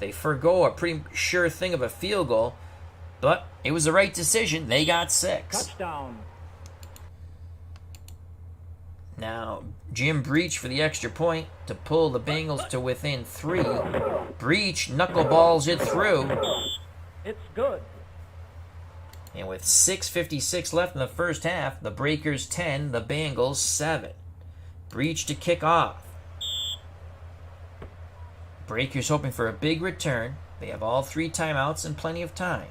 A: They forgo a pretty sure thing of a field goal, but it was the right decision. They got 6.
B: Touchdown.
A: Now, Jim Breach for the extra point to pull the Bengals to within 3. Breach knuckleballs it through.
B: It's good.
A: And with 6:56 left in the first half, the Breakers 10, the Bengals 7. Breach to kick off. Breakers hoping for a big return. They have all 3 timeouts and plenty of time.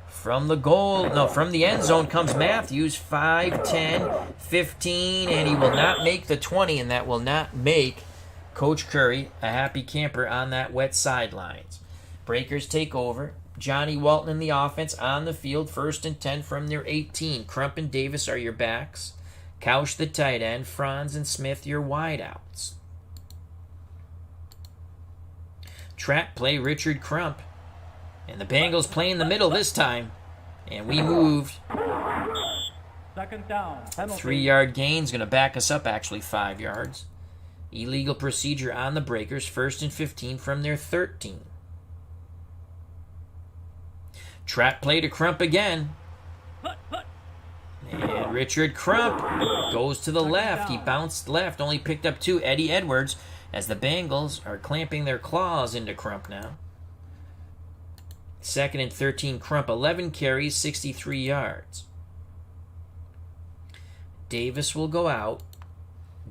A: From the end zone comes Matthews. 5, 10, 15, and he will not make the 20, and that will not make Coach Curry a happy camper on that wet sidelines. Breakers take over. Johnny Walton in the offense on the field. 1st and 10 from their 18. Crump and Davis are your backs. Couch the tight end. Franz and Smith your wideouts. Trap play Richard Crump. And the Bengals play in the middle this time. And we moved.
B: 2nd down. Penalty.
A: 3-yard gain's going to back us up, actually 5 yards. Illegal procedure on the Breakers. 1st and 15 from their 13. Trap play to Crump again. And Richard Crump goes to the left. He bounced left, only picked up 2. Eddie Edwards, as the Bengals are clamping their claws into Crump now. 2nd and 13, Crump, 11 carries, 63 yards. Davis will go out.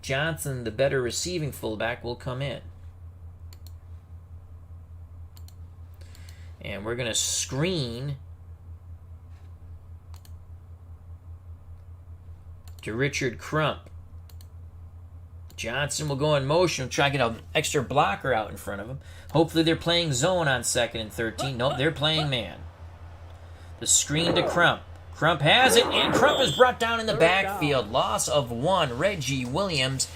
A: Johnson, the better receiving fullback, will come in. And we're going to screen to Richard Crump. Johnson will go in motion, try to get an extra blocker out in front of him. Hopefully they're playing zone on 2nd and 13. Nope, they're playing man. The screen to Crump. Crump has it, and Crump is brought down in the backfield. Loss of 1, Reggie Williams,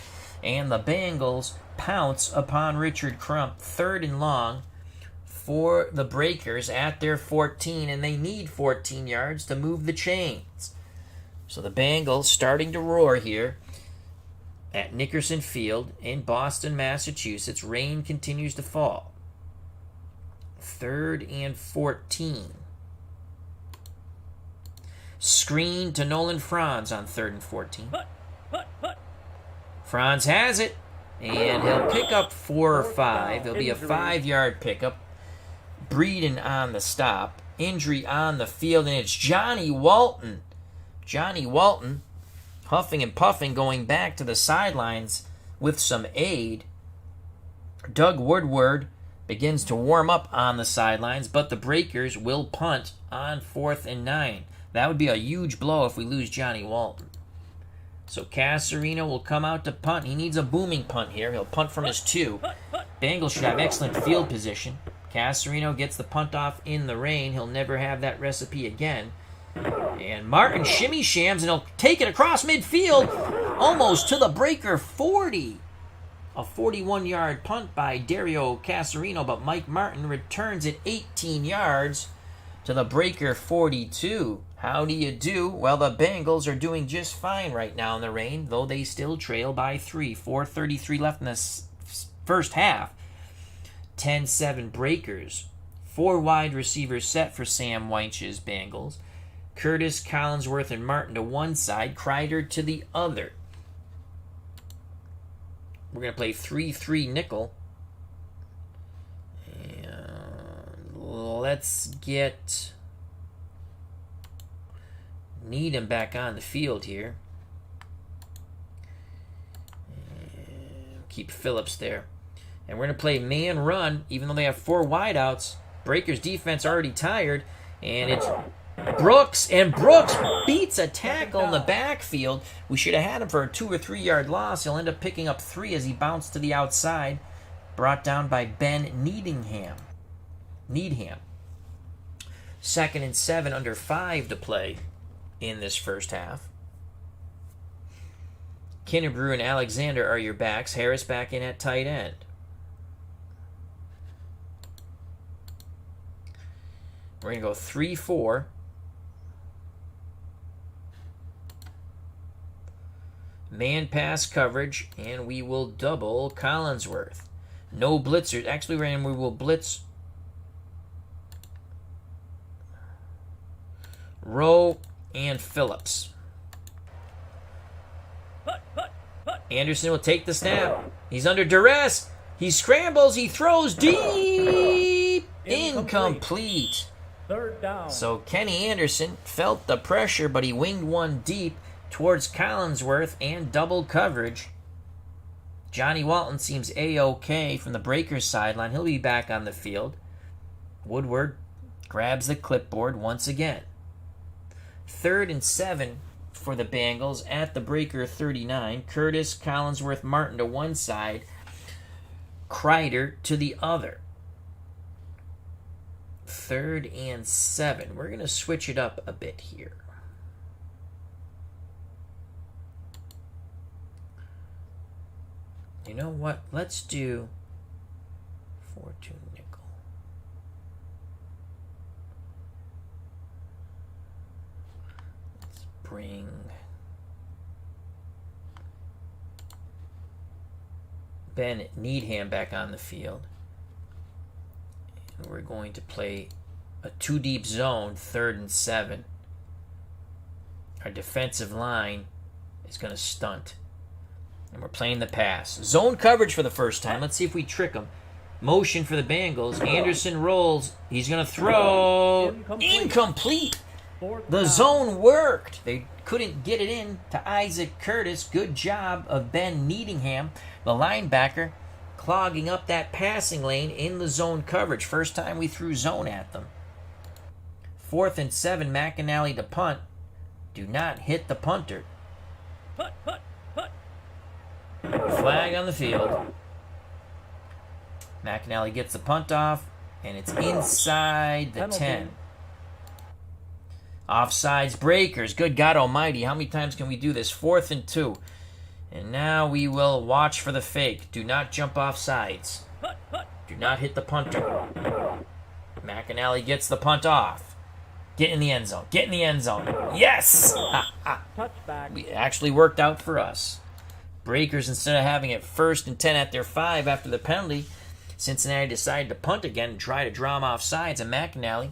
A: and the Bengals pounce upon Richard Crump. 3rd and long for the Breakers at their 14, and they need 14 yards to move the chains. So the Bengals starting to roar here at Nickerson Field in Boston, Massachusetts. Rain continues to fall. 3rd and 14. Screen to Nolan Franz on 3rd and 14. Franz has it, and he'll pick up 4 or 5. There'll be a 5-yard pickup. Breeden on the stop. Injury on the field, and it's Johnny Walton. Johnny Walton, huffing and puffing, going back to the sidelines with some aid. Doug Woodward begins to warm up on the sidelines, but the Breakers will punt on 4th and 9. That would be a huge blow if we lose Johnny Walton. So Casarino will come out to punt. He needs a booming punt here. He'll punt from his 2. Bengals should have excellent field position. Casarino gets the punt off in the rain. He'll never have that recipe again. And Martin shimmy shams, and he'll take it across midfield, almost to the Breaker 40. A 41-yard punt by Dario Casarino, but Mike Martin returns it 18 yards to the Breaker 42. How do you do? Well, the Bengals are doing just fine right now in the rain, though they still trail by 3. 4:33 left in the first half. 10-7 Breakers. 4 wide receivers set for Sam Weinsch's Bengals. Curtis, Collinsworth, and Martin to one side, Kreider to the other. We're going to play 3-3 nickel. And let's get Needham back on the field here. And keep Phillips there. And we're going to play man run, even though they have 4 wideouts. Breakers defense already tired. And it's Brooks, and Brooks beats a tackle in the backfield. We should have had him for a 2 or 3 yard loss. He'll end up picking up 3 as he bounced to the outside. Brought down by Ben Needham. 2nd and 7, under 5 to play in this first half. Kinnebrew and Alexander are your backs. Harris back in at tight end. We're going to go 3-4. Man pass coverage, and we will double Collinsworth. No blitzers. Actually, we will blitz Rowe and Phillips. Anderson will take the snap. He's under duress. He scrambles. He throws deep. Incomplete.
B: 3rd down.
A: So Kenny Anderson felt the pressure, but he winged one deep towards Collinsworth and double coverage. Johnny Walton seems A-OK from the Breakers sideline. He'll be back on the field. Woodward grabs the clipboard once again. 3rd and 7 for the Bengals at the Breaker 39. Curtis, Collinsworth, Martin to one side. Kreider to the other. 3rd and 7. We're going to switch it up a bit here. You know what? Let's do 4-2 nickel. Let's bring Ben Needham back on the field. And we're going to play a 2 deep zone, 3rd and 7. Our defensive line is going to stunt. And we're playing the pass. Zone coverage for the first time. Let's see if we trick them. Motion for the Bengals. Anderson rolls. He's going to throw. Incomplete. The zone worked. They couldn't get it in to Isaac Curtis. Good job of Ben Needingham, the linebacker, clogging up that passing lane in the zone coverage. First time we threw zone at them. 4th and 7, McAnally to punt. Do not hit the punter. Flag on the field. McAnally gets the punt off, and it's inside the 10. Offsides breakers. Good God almighty, how many times can we do this? 4th and 2. And now we will watch for the fake. Do not jump off sides. Do not hit the punter. McAnally gets the punt off. Get in the end zone. Get in the end zone. Yes! It actually worked out for us. Breakers, instead of having it 1st and 10 at their 5 after the penalty, Cincinnati decided to punt again and try to draw them off sides, and McAnally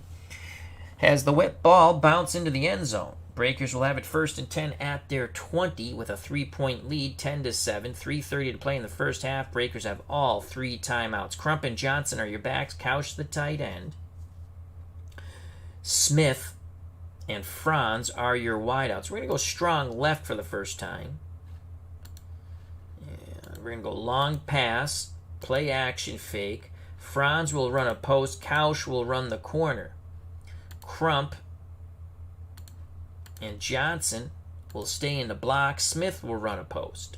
A: has the wet ball bounce into the end zone. Breakers will have it 1st and 10 at their 20 with a 3-point lead, 10-7, 3:30 to play in the first half. Breakers have all 3 timeouts. Crump and Johnson are your backs. Couch the tight end. Smith and Franz are your wideouts. We're going to go strong left for the first time. And we're going to go long pass, play action fake. Franz will run a post. Couch will run the corner. Crump and Johnson will stay in the block. Smith will run a post.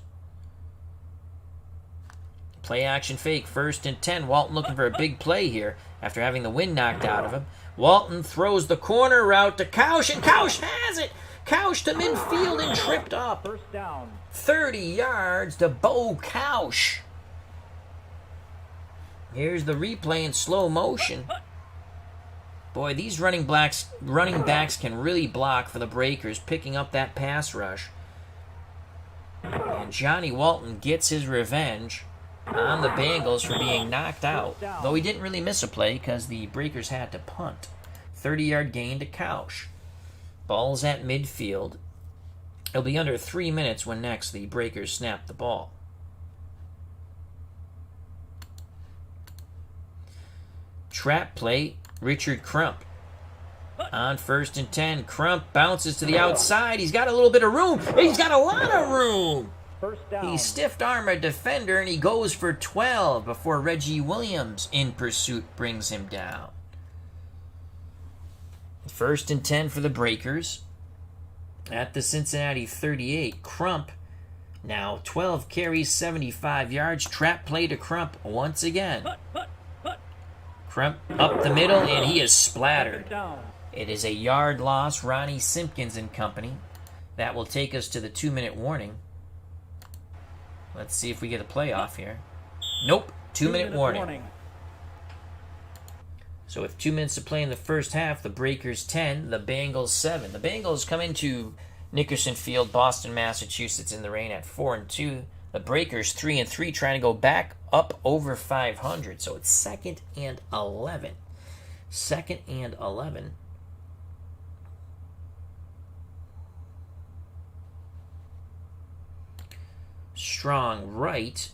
A: Play action fake, 1st and 10. Walton looking for a big play here after having the wind knocked out of him. Walton throws the corner route to Couch, and Couch has it. Couch to midfield and tripped up.
B: 1st down.
A: 30 yards to Bo Couch. Here's the replay in slow motion. Boy, these running backs can really block for the Breakers, picking up that pass rush. And Johnny Walton gets his revenge on the Bengals for being knocked out. Though he didn't really miss a play because the Breakers had to punt. 30-yard gain to Couch. Ball's at midfield. It'll be under 3 minutes when next the Breakers snap the ball. Trap play. Richard Crump on 1st and 10. Crump bounces to the outside. He's got a little bit of room. He's got a lot of room.
B: 1st down.
A: He stiffed arm a defender, and he goes for 12 before Reggie Williams in pursuit brings him down. 1st and 10 for the Breakers at the Cincinnati 38. Crump now 12 carries, 75 yards. Trap play to Crump once again. Crump up the middle, and he is splattered. It is a yard loss. Ronnie Simpkins and company. That will take us to the 2-minute warning. Let's see if we get a playoff here. Nope. 2-minute warning. So with 2 minutes to play in the first half, the Breakers 10, the Bengals 7. The Bengals come into Nickerson Field, Boston, Massachusetts in the rain at 4-2. The Breakers 3-3, trying to go back up over 500. So it's 2nd and 11. 2nd and 11. Strong right.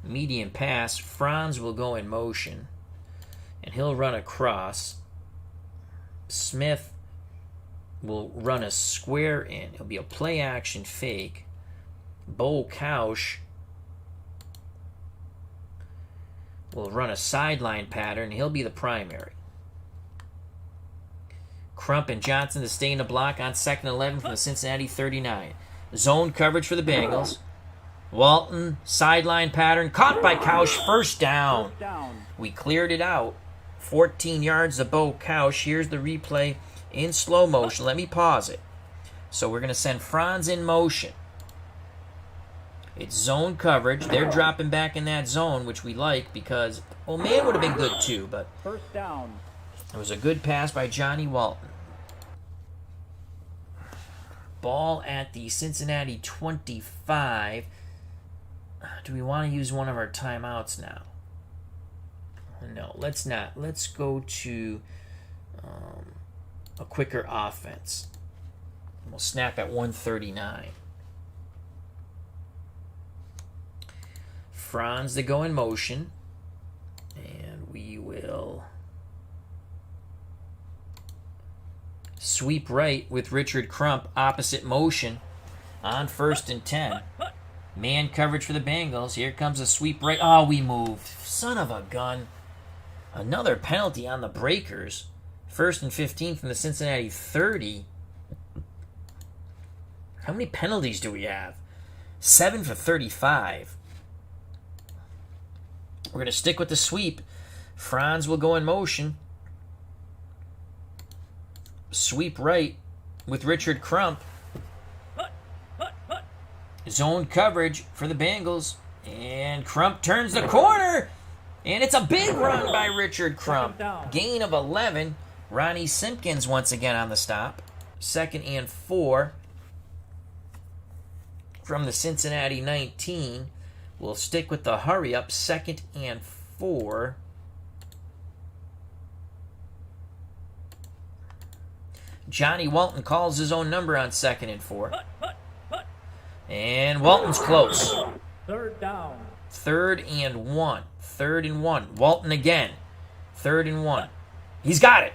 A: Medium pass. Franz will go in motion, and he'll run across. Smith will run a square in. It'll be a play action fake. Bo Couch will run a sideline pattern. He'll be the primary. Crump and Johnson to stay in the block on 2nd and 11 from the Cincinnati 39. Zone coverage for the Bengals. Walton, sideline pattern, caught by Couch, 1st down. We cleared it out. 14 yards to Bo Couch. Here's the replay in slow motion. Let me pause it. So we're going to send Franz in motion. It's zone coverage. They're dropping back in that zone, which we like because, well, man would have been good too, but
B: 1st down.
A: It was a good pass by Johnny Walton. Ball at the Cincinnati 25. Do we want to use one of our timeouts now? No, let's not. Let's go to a quicker offense. We'll snap at 139. Franz to go in motion. And we will sweep right with Richard Crump, opposite motion on 1st and 10. Man coverage for the Bengals. Here comes a sweep right. Oh, we moved. Son of a gun. Another penalty on the Breakers. 1st and 15 from the Cincinnati 30. How many penalties do we have? 7 for 35. We're going to stick with the sweep. Franz will go in motion. Sweep right with Richard Crump. Zone coverage for the Bengals. And Crump turns the corner. And it's a big run by Richard Crump. Gain of 11. Ronnie Simpkins once again on the stop. 2nd and 4 from the Cincinnati 19. We'll stick with the hurry up. 2nd and 4. Johnny Walton calls his own number on 2nd and 4. And Walton's close.
B: 3rd down.
A: 3rd and 1. 3rd and 1. Walton again. 3rd and 1. He's got it.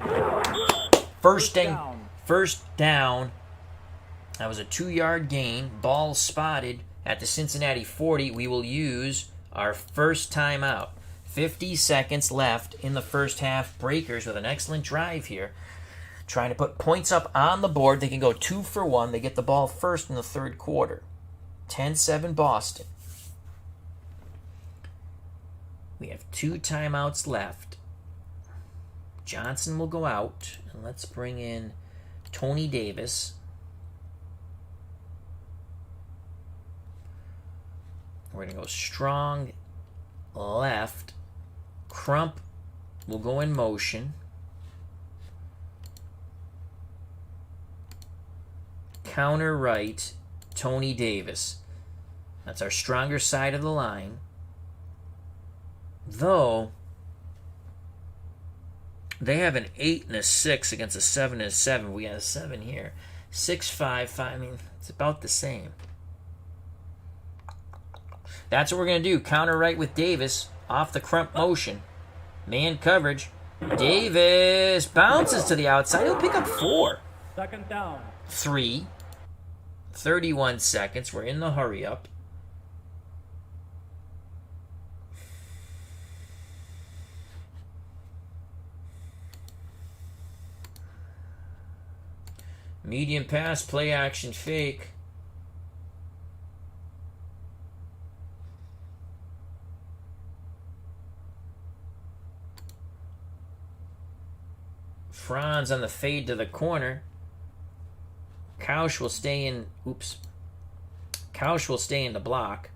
A: First down. That was a 2-yard gain. Ball spotted at the Cincinnati 40. We will use our first timeout. 50 seconds left in the first half. Breakers with an excellent drive here. Trying to put points up on the board. They can go 2 for 1. They get the ball first in the 3rd quarter. 10-7 Boston. We have 2 timeouts left. Johnson will go out. And let's bring in Tony Davis. We're going to go strong left. Crump will go in motion. Counter right, Tony Davis. That's our stronger side of the line. Though, they have an 8 and a 6 against a 7 and a 7. We got a 7 here. 6, 5, 5. I mean, it's about the same. That's what we're going to do. Counter right with Davis. Off the Crump motion. Man coverage. Davis bounces to the outside. He'll pick up 4.
B: 2nd down.
A: 3. 31 seconds. We're in the hurry up. Medium pass, play action, fake. Franz on the fade to the corner. Kausch will stay in. Kausch will stay in the block.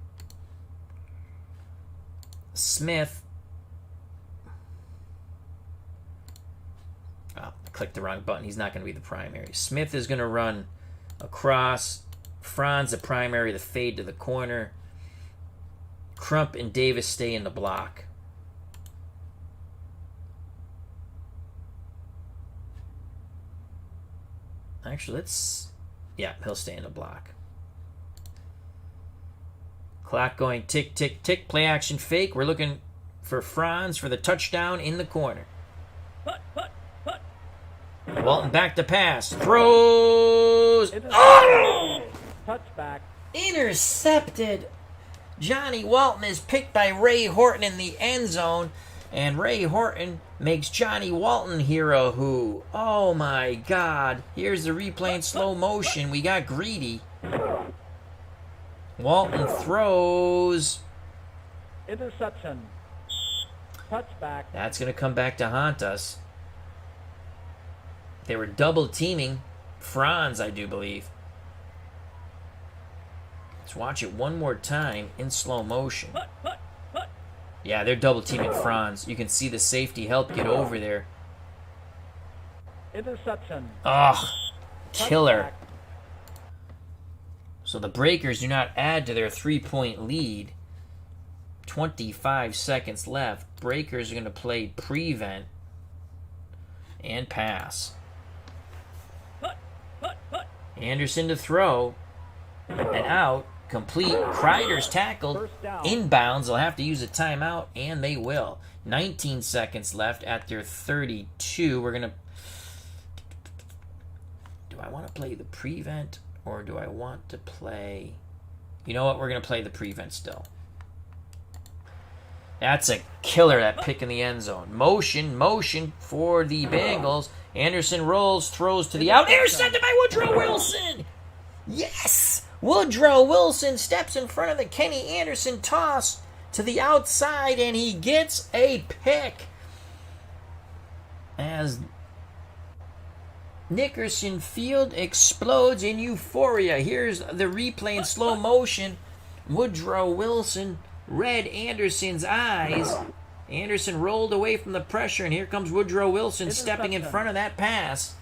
A: Smith. Oh, clicked the wrong button. He's not going to be the primary. Smith is going to run across. Franz the primary, the fade to the corner. Crump and Davis stay in the block. Actually, yeah, he'll stay in the block. Clock going tick, tick, tick. Play action fake. We're looking for Franz for the touchdown in the corner. Walton back to pass. Throws. Oh!
B: Touchback.
A: Intercepted. Johnny Walton is picked by Ray Horton in the end zone. And Ray Horton makes Johnny Walton hero who. Oh my God. Here's the replay in slow motion. We got greedy. Walton throws.
B: Interception. Touchback.
A: That's going to come back to haunt us. They were double teaming Franz, I do believe. Let's watch it one more time in slow motion. Yeah, they're double teaming Franz. You can see the safety help get over there.
B: Interception.
A: Ugh. Killer. So the Breakers do not add to their 3-point lead. 25 seconds left. Breakers are going to play prevent and pass. Anderson to throw. And out. Complete. Kreider's tackled. Inbounds. They'll have to use a timeout, and they will. 19 seconds left at their 32. We're going to... Do I want to play the prevent, or do I want to play... You know what? We're going to play the prevent still. That's a killer, that pick in the end zone. Motion for the Bengals. Anderson rolls, throws to the out. Intercepted by Woodrow Wilson! Yes! Woodrow Wilson steps in front of the Kenny Anderson toss to the outside, and he gets a pick. As Nickerson Field explodes in euphoria. Here's the replay in slow motion. Woodrow Wilson read Anderson's eyes. Anderson rolled away from the pressure, and here comes Woodrow Wilson stepping in front of that pass.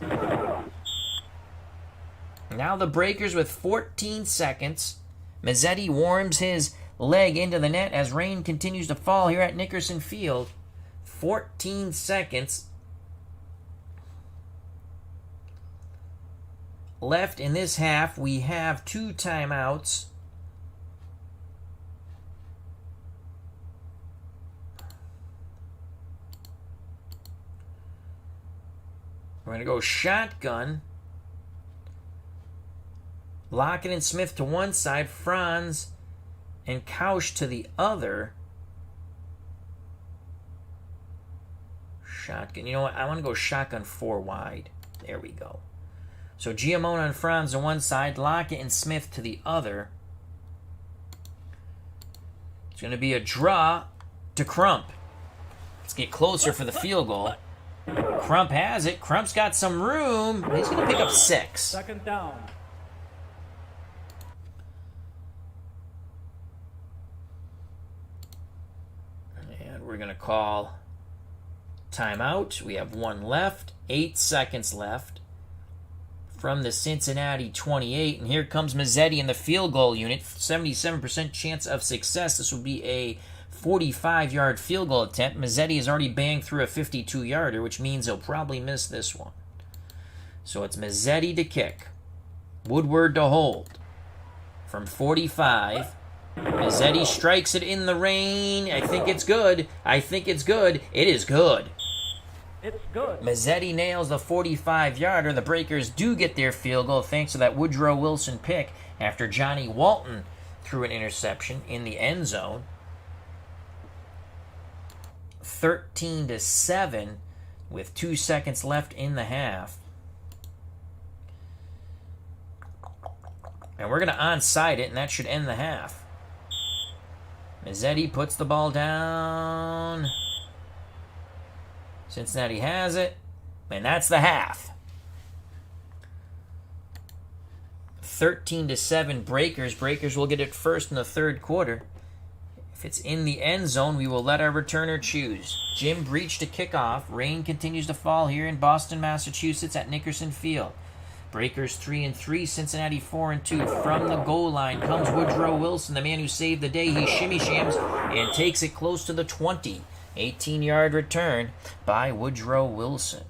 A: Now the Breakers with 14 seconds. Mazzetti warms his leg into the net as rain continues to fall here at Nickerson Field. 14 seconds left in this half. We have 2 timeouts. We're going to go shotgun. Lockett and Smith to one side. Franz and Kausch to the other. Shotgun. You know what? I want to go shotgun 4 wide. There we go. So Giamone and Franz to one side. Lockett and Smith to the other. It's going to be a draw to Crump. Let's get closer for the field goal. Crump has it. Crump's got some room. He's going to pick up 6.
B: Second down.
A: And we're going to call timeout. We have 1 left. 8 seconds left from the Cincinnati 28. And here comes Mazzetti in the field goal unit. 77% chance of success. This will be a 45-yard field goal attempt. Mazzetti has already banged through a 52-yarder, which means he'll probably miss this one. So it's Mazzetti to kick. Woodward to hold. From 45. Mazzetti strikes it in the rain. I think it's good. It is good.
B: It's good.
A: Mazzetti nails the 45-yarder. The Breakers do get their field goal thanks to that Woodrow Wilson pick after Johnny Walton threw an interception in the end zone. 13-7 with 2 seconds left in the half. And we're going to onside it, and that should end the half. Mazzetti puts the ball down. Cincinnati has it, and that's the half. 13-7 Breakers. Breakers will get it first in the third quarter. If it's in the end zone, we will let our returner choose. Jim Breach to kick off. Rain continues to fall here in Boston, Massachusetts at Nickerson Field. Breakers 3-3, Cincinnati 4-2. From the goal line comes Woodrow Wilson, the man who saved the day. He shimmy shams and takes it close to the 20. 18-yard return by Woodrow Wilson.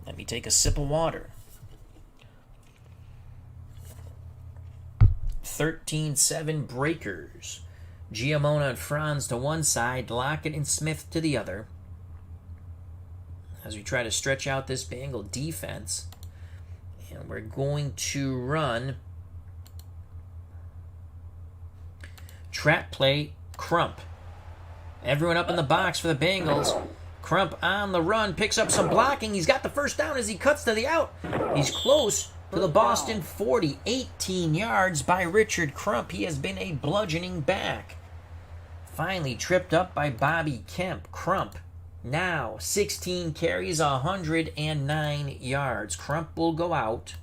A: Let me take a sip of water. 13-7 Breakers. Giamone and Franz to one side, Lockett and Smith to the other. As we try to stretch out this Bengal defense. And we're going to run trap play Crump. Everyone up in the box for the Bengals. Crump on the run, picks up some blocking. He's got the first down as he cuts to the out. He's close to the Boston 40. 18 yards by Richard Crump. He has been a bludgeoning back. Finally tripped up by Bobby Kemp. Crump now 16 carries, 109 yards. Crump will go out.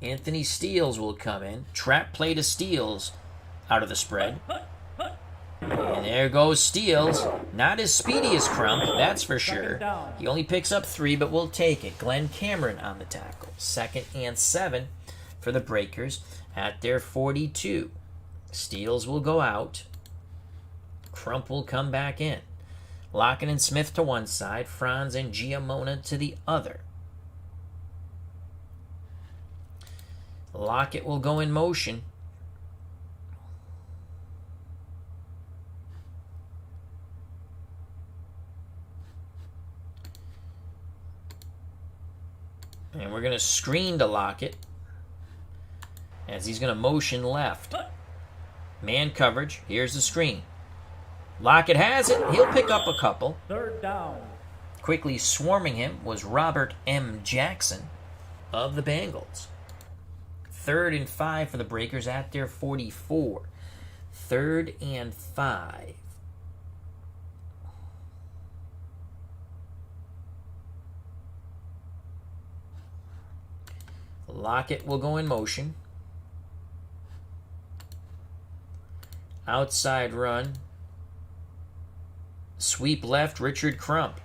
A: Anthony Steele will come in. Trap play to Steele out of the spread. And there goes Steele. Not as speedy as Crump, that's for sure. He only picks up 3, but we'll take it. Glenn Cameron on the tackle. 2nd and 7 for the Breakers at their 42. Steele will go out. Crump will come back in. Lockett and Smith to one side. Franz and Giamona to the other. Lockett will go in motion. And we're going to screen to Lockett as he's going to motion left. Man coverage. Here's the screen. Lockett has it. He'll pick up a couple.
B: Third down.
A: Quickly swarming him was Robert M. Jackson of the Bengals. 3rd and 5 for the Breakers at their 44. 3rd and 5. Lockett will go in motion. Outside run. Sweep left, Richard Crump.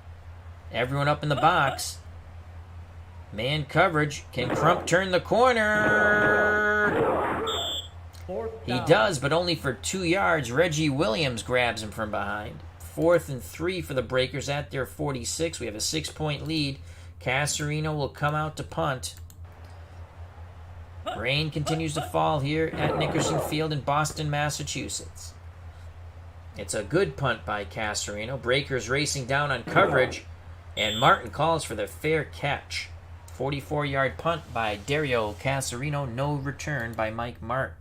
A: Everyone up in the box. Man coverage. Can Crump turn the corner? He does, but only for 2 yards. Reggie Williams grabs him from behind. 4th and 3 for the Breakers at their 46. We have a 6-point lead. Casarino will come out to punt. Rain continues to fall here at Nickerson Field in Boston, Massachusetts. It's a good punt by Casarino. Breakers racing down on coverage, and Martin calls for the fair catch. 44-yard punt by Dario Casarino. No return by Mike Martin.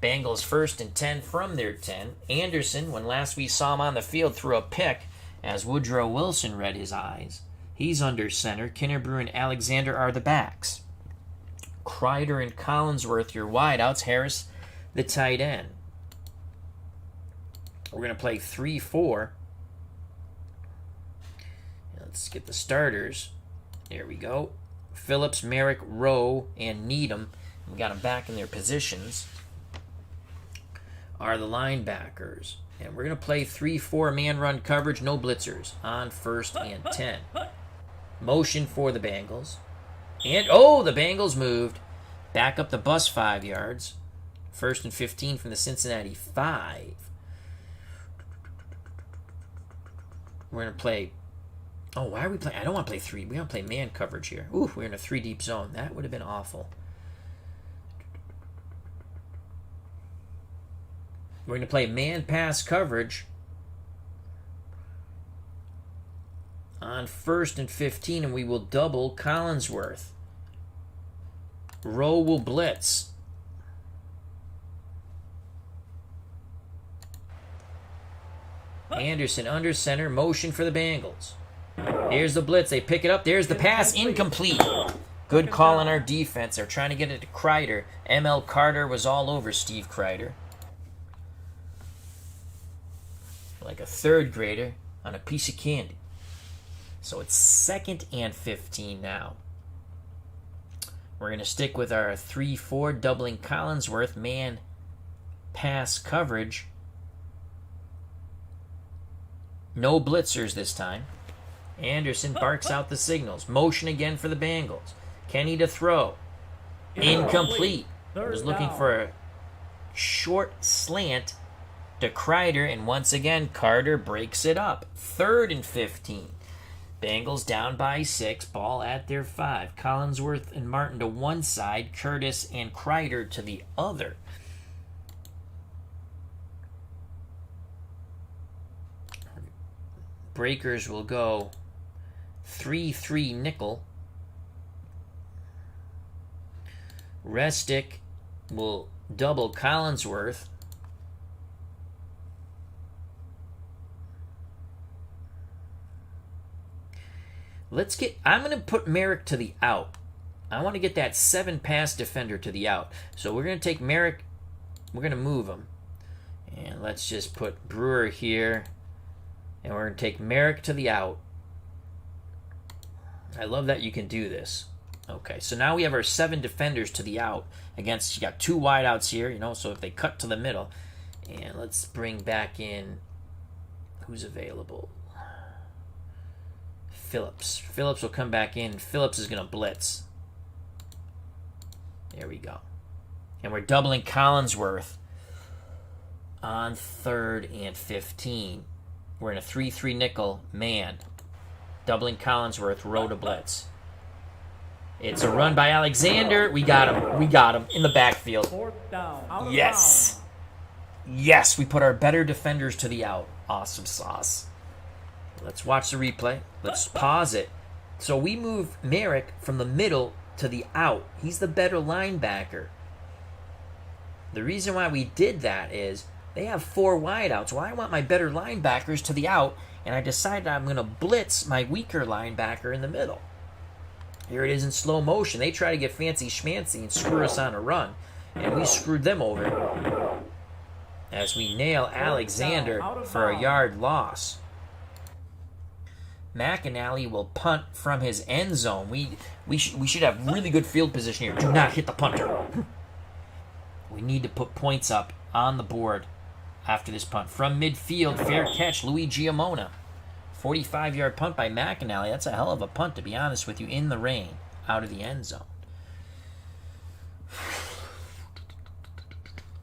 A: Bengals 1st and 10 from their 10. Anderson, when last we saw him on the field, threw a pick as Woodrow Wilson read his eyes. He's under center. Kinnerbrew and Alexander are the backs. Kreider and Collinsworth, your wideouts. Harris, the tight end. We're going to play 3-4. Let's get the starters. There we go. Phillips, Merrick, Rowe, and Needham. We got them back in their positions. Are the linebackers. And we're going to play 3-4 man run coverage, no blitzers on 1st and 10. Motion for the Bengals. And, the Bengals moved. Back up the bus 5 yards. 1st and 15 from the Cincinnati 5. We're going to play... why are we playing? I don't want to play 3. We want to play man coverage here. Ooh, we're in a 3-deep zone. That would have been awful. We're going to play man pass coverage on 1st and 15, and we will double Collinsworth. Rowe will blitz. Anderson under center, motion for the Bengals. Here's the blitz. They pick it up. There's the pass, incomplete. Good call on our defense. They're trying to get it to Kreider. M.L. Carter was all over Steve Kreider. Like a 3rd grader on a piece of candy. So it's 2nd and 15 now. We're going to stick with our 3-4, doubling Collinsworth, man pass coverage. No blitzers this time. Anderson barks out the signals. Motion again for the Bengals. Kenny to throw. Incomplete. Was looking for a short slant to Kreider, and once again, Carter breaks it up. 3rd and 15. Bengals down by 6. Ball at their 5. Collinsworth and Martin to one side. Curtis and Kreider to the other. Breakers will go 3-3 nickel. Restick will double Collinsworth. I'm going to put Merrick to the out. I want to get that 7-pass defender to the out. So we're going to take Merrick. We're going to move him. And let's just put Brewer here. And we're going to take Merrick to the out. I love that you can do this. Okay, so now we have our 7 defenders to the out. You got 2 wideouts here, so if they cut to the middle. And let's bring back in, who's available? Phillips. Phillips will come back in. Phillips is going to blitz. There we go. And we're doubling Collinsworth. on 3rd and 15. We're in a 3-3 nickel man. Doubling Collinsworth, row to blitz. It's a run by Alexander. We got him. We got him in the backfield.
B: 4th down. Out of
A: Yes.
B: bounds.
A: Yes, we put our better defenders to the out. Awesome sauce. Let's watch the replay. Let's pause it. So we move Merrick from the middle to the out. He's the better linebacker. The reason why we did that is they have 4 wideouts. Well, I want my better linebackers to the out, and I decided I'm going to blitz my weaker linebacker in the middle. Here it is in slow motion. They try to get fancy schmancy and screw us on a run, and we screwed them over as we nail Alexander for a yard loss. McAnally will punt from his end zone. We should have really good field position here. Do not hit the punter. We need to put points up on the board after this punt. From midfield, fair catch, Louis Giamona. 45-yard punt by McAnally. That's a hell of a punt, to be honest with you, in the rain, out of the end zone.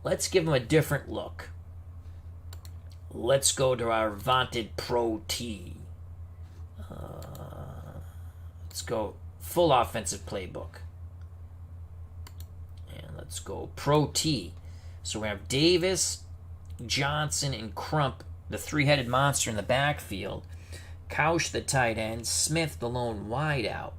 A: Let's give him a different look. Let's go to our vaunted Pro T. Let's go full offensive playbook. And let's go Pro T. So we have Davis, Johnson, and Crump, the 3-headed monster in the backfield. Couch, the tight end. Smith, the lone wideout.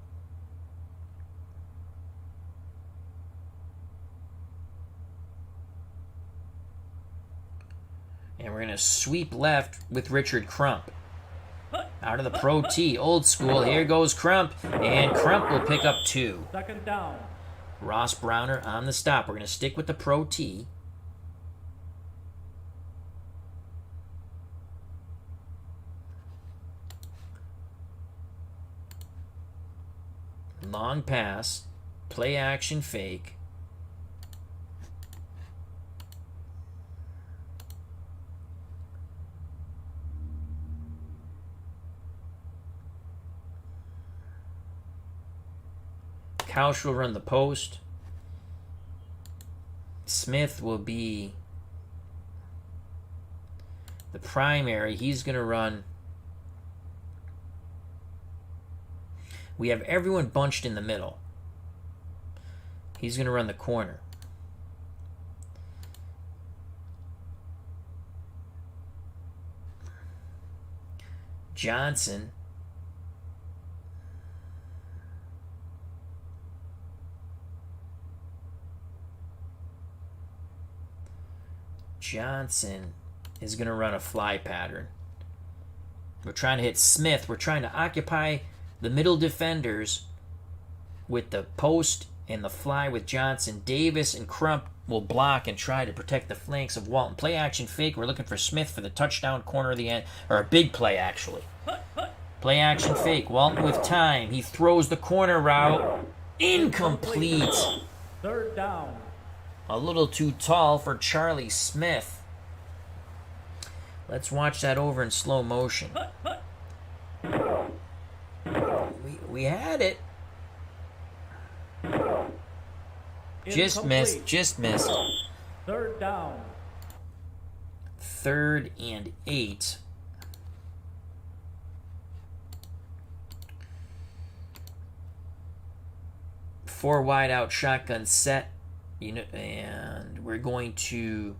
A: And we're going to sweep left with Richard Crump. Out of the Pro T. Old school. Here goes Crump. And Crump will pick up 2.
B: 2nd down.
A: Ross Browner on the stop. We're going to stick with the Pro T. Long pass. Play action fake. Couch will run the post. Smith will be the primary. He's going to run. We have everyone bunched in the middle. He's going to run the corner. Johnson is going to run a fly pattern. We're trying to hit Smith. We're trying to occupy the middle defenders with the post and the fly with Johnson. Davis and Crump will block and try to protect the flanks of Walton. Play action fake. We're looking for Smith for the touchdown corner of the end, or a big play actually. Play action fake. Walton with time. He throws the corner route. Incomplete.
B: 3rd down.
A: A little too tall for Charlie Smith. Let's watch that over in slow motion. We had it. Just missed.
B: 3rd down.
A: 3rd and 8. Four wide out shotgun set. And we're going to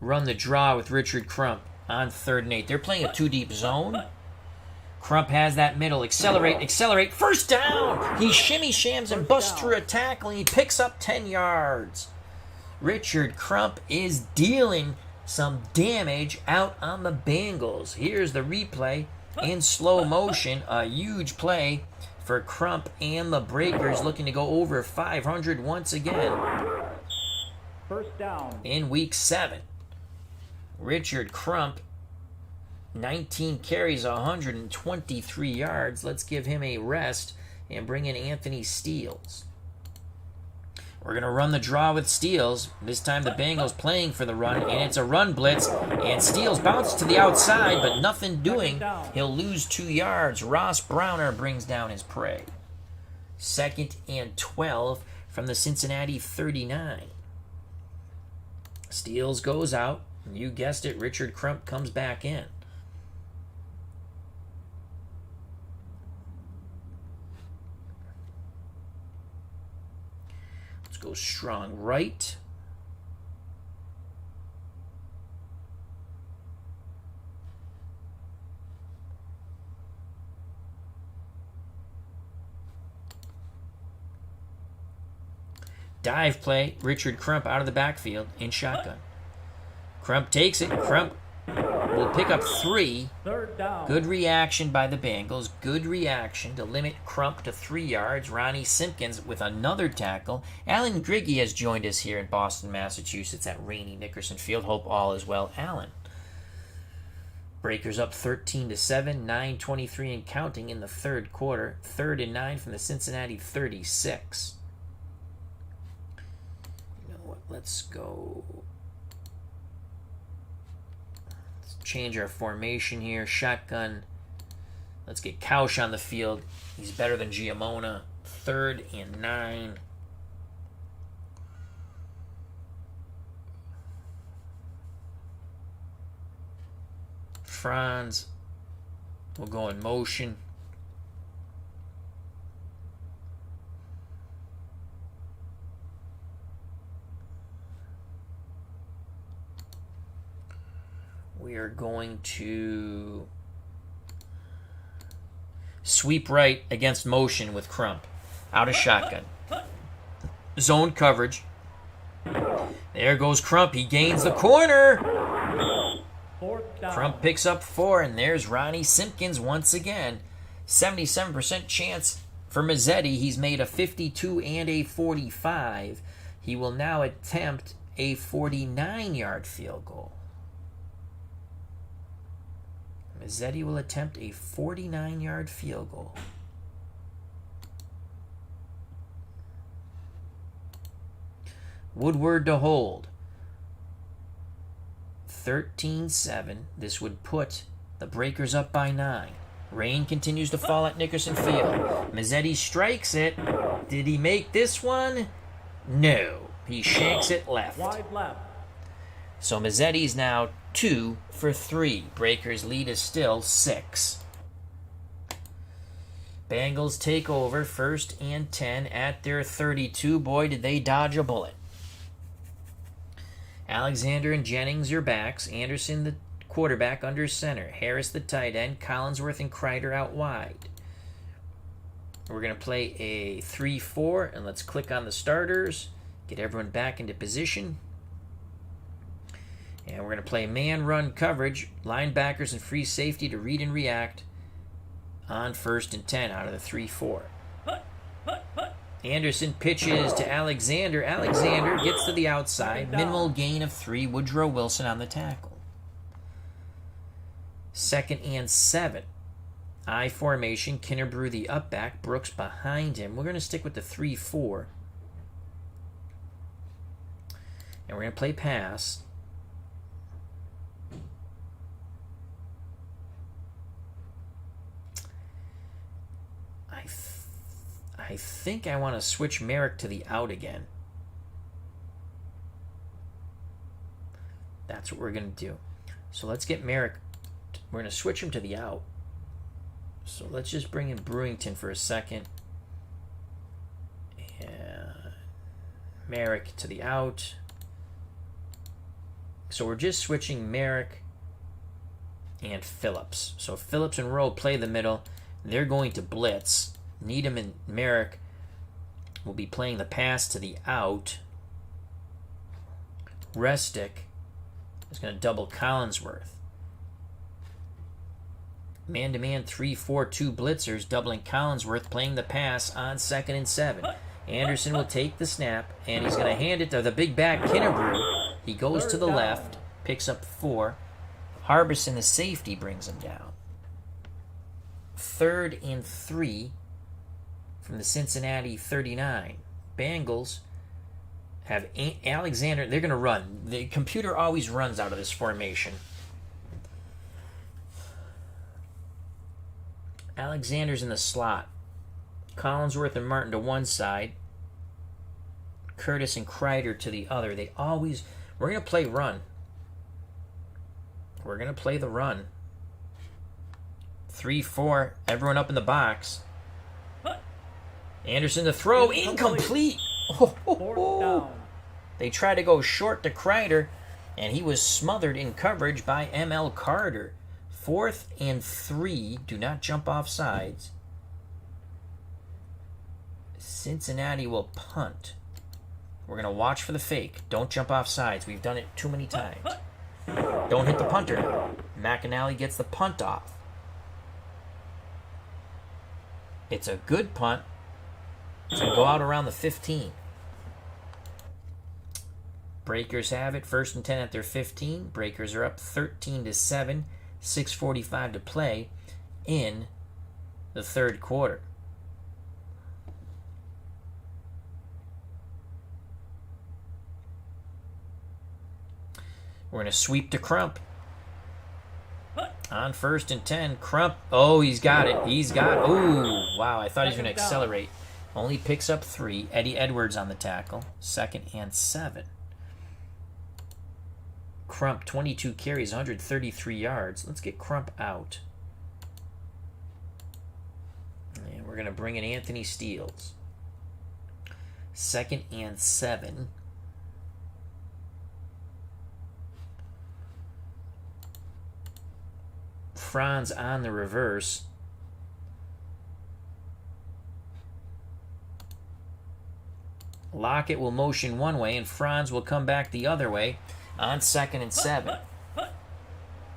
A: run the draw with Richard Crump on 3rd and 8. They're playing a 2-deep zone. Crump has that middle. Accelerate. 1st down. He shimmy shams and busts through a tackle, and he picks up 10 yards. Richard Crump is dealing some damage out on the Bengals. Here's the replay in slow motion. A huge play for Crump and the Breakers, looking to go over 500 once again.
B: 1st down.
A: In week 7. Richard Crump, 19 carries, 123 yards. Let's give him a rest and bring in Anthony Steele. We're going to run the draw with Steele. This time the Bengals playing for the run, and it's a run blitz. And Steele bounces to the outside, but nothing doing. He'll lose 2 yards. Ross Browner brings down his prey. 2nd and 12 from the Cincinnati 39. Steals goes out. You guessed it, Richard Crump comes back in. Let's go strong right. Dive play, Richard Crump out of the backfield in shotgun. Crump takes it. Crump will pick up 3.
B: Third down.
A: Good reaction by the Bengals. Good reaction to limit Crump to 3 yards. Ronnie Simpkins with another tackle. Alan Griggy has joined us here in Boston, Massachusetts at rainy Nickerson Field. Hope all is well, Alan. Breakers up 13-7, 9:23 and counting in the third quarter. 3rd and 9 from the Cincinnati 36. You know what? Let's go. Let's change our formation here. Shotgun. Let's get Kausch on the field. He's better than Giamona. 3rd and 9. Franz will go in motion. We are going to sweep right against motion with Crump. Out of shotgun. Zone coverage. There goes Crump. He gains the corner. Crump picks up 4, and there's Ronnie Simpkins once again. 77% chance for Mazzetti. He's made a 52 and a 45. He will now attempt a 49-yard field goal. Mazzetti will attempt a 49-yard field goal. Woodward to hold. 13-7. This would put the Breakers up by 9. Rain continues to fall at Nickerson Field. Mazzetti strikes it. Did he make this one? No. He shanks it left.
B: Wide left.
A: So Mazzetti's now 2 for 3. Breakers' lead is still 6. Bengals take over 1st and 10 at their 32. Boy, did they dodge a bullet. Alexander and Jennings are backs. Anderson, the quarterback, under center. Harris, the tight end. Collinsworth and Kreider out wide. We're going to play a 3-4, and let's click on the starters. Get everyone back into position. And we're going to play man-run coverage. Linebackers and free safety to read and react on 1st and 10 out of the 3-4. Anderson pitches to Alexander. Alexander gets to the outside. Minimal gain of 3. Woodrow Wilson on the tackle. 2nd and 7. I formation. Kinnerbrew the up back. Brooks behind him. We're going to stick with the 3-4. And we're going to play pass. I think I want to switch Merrick to the out again. That's what we're going to do. So let's get Merrick. We're going to switch him to the out. So let's just bring in Brewington for a second. And Merrick to the out. So we're just switching Merrick and Phillips. So Phillips and Rowe play the middle. They're going to blitz. Needham and Merrick will be playing the pass to the out. Restick is going to double Collinsworth. Man-to-man 3-4-2 blitzers, doubling Collinsworth, playing the pass on 2nd and 7. Anderson will take the snap, and he's going to hand it to the big back, Kinnerbrew. He goes to the left, picks up 4. Harbison, the safety, brings him down. 3rd and 3 from the Cincinnati 39. Bengals have Alexander. They're going to run. The computer always runs out of this formation. Alexander's in the slot. Collinsworth and Martin to one side. Curtis and Kreider to the other. They always, We're going to play run. We're going to play the run. 3-4. Everyone up in the box. Anderson to throw. Incomplete.
B: Fourth down.
A: They try to go short to Kreider, and he was smothered in coverage by M.L. Carter. 4th and 3. Do not jump off sides. Cincinnati will punt. We're going to watch for the fake. Don't jump off sides. We've done it too many times. Don't hit the punter. McAnally gets the punt off. It's a good punt. It's going to go out around the 15. Breakers have it. 1st and 10 at their 15. Breakers are up 13-7. 6:45 to play in the third quarter. We're going to sweep to Crump. On 1st and 10, Crump. Oh, he's got it. He's got it. Ooh, wow. I thought he was going to accelerate. Only picks up 3. Eddie Edwards on the tackle. 2nd and 7. Crump, 22 carries, 133 yards. Let's get Crump out. And we're going to bring in Anthony Steele. 2nd and 7. Franz on the reverse. Lockett will motion one way, and Franz will come back the other way on 2nd and 7.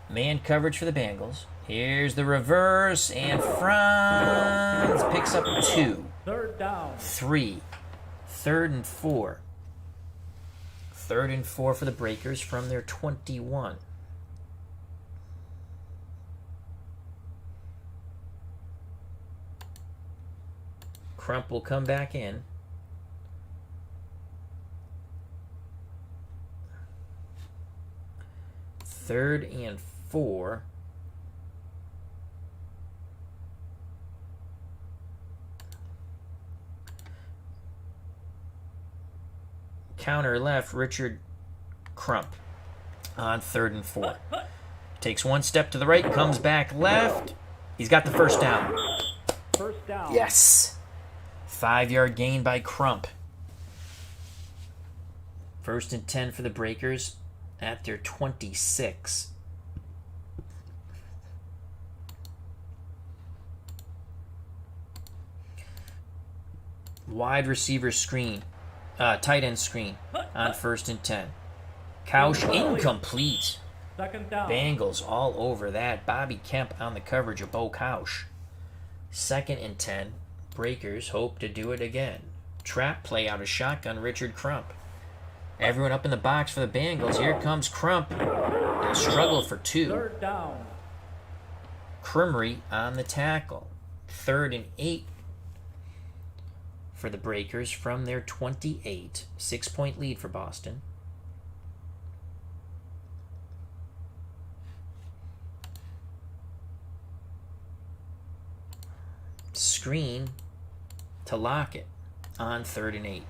A: Man coverage for the Bengals. Here's the reverse, and Franz picks up 2.
B: Third down.
A: 3. 3rd and 4. 3rd and 4 for the Breakers from their 21. Crump will come back in. Third and 4. Counter left, Richard Crump on 3rd and 4. Takes one step to the right, comes back left. He's got the first down.
B: First down.
A: Yes. 5-yard gain by Crump. 1st and 10 for the Breakers at their 26. Wide receiver screen. Tight end screen on 1st and 10. Couch incomplete.
B: 2nd down.
A: Bengals all over that. Bobby Kemp on the coverage of Bo Couch. 2nd and 10. Breakers hope to do it again. Trap play out of shotgun, Richard Crump. Everyone up in the box for the Bengals. Here comes Crump. They'll struggle for 2.
B: Third down.
A: Cremery on the tackle. 3rd and 8 for the Breakers from their 28. 6-point lead for Boston. Screen to Lockett on 3rd and 8.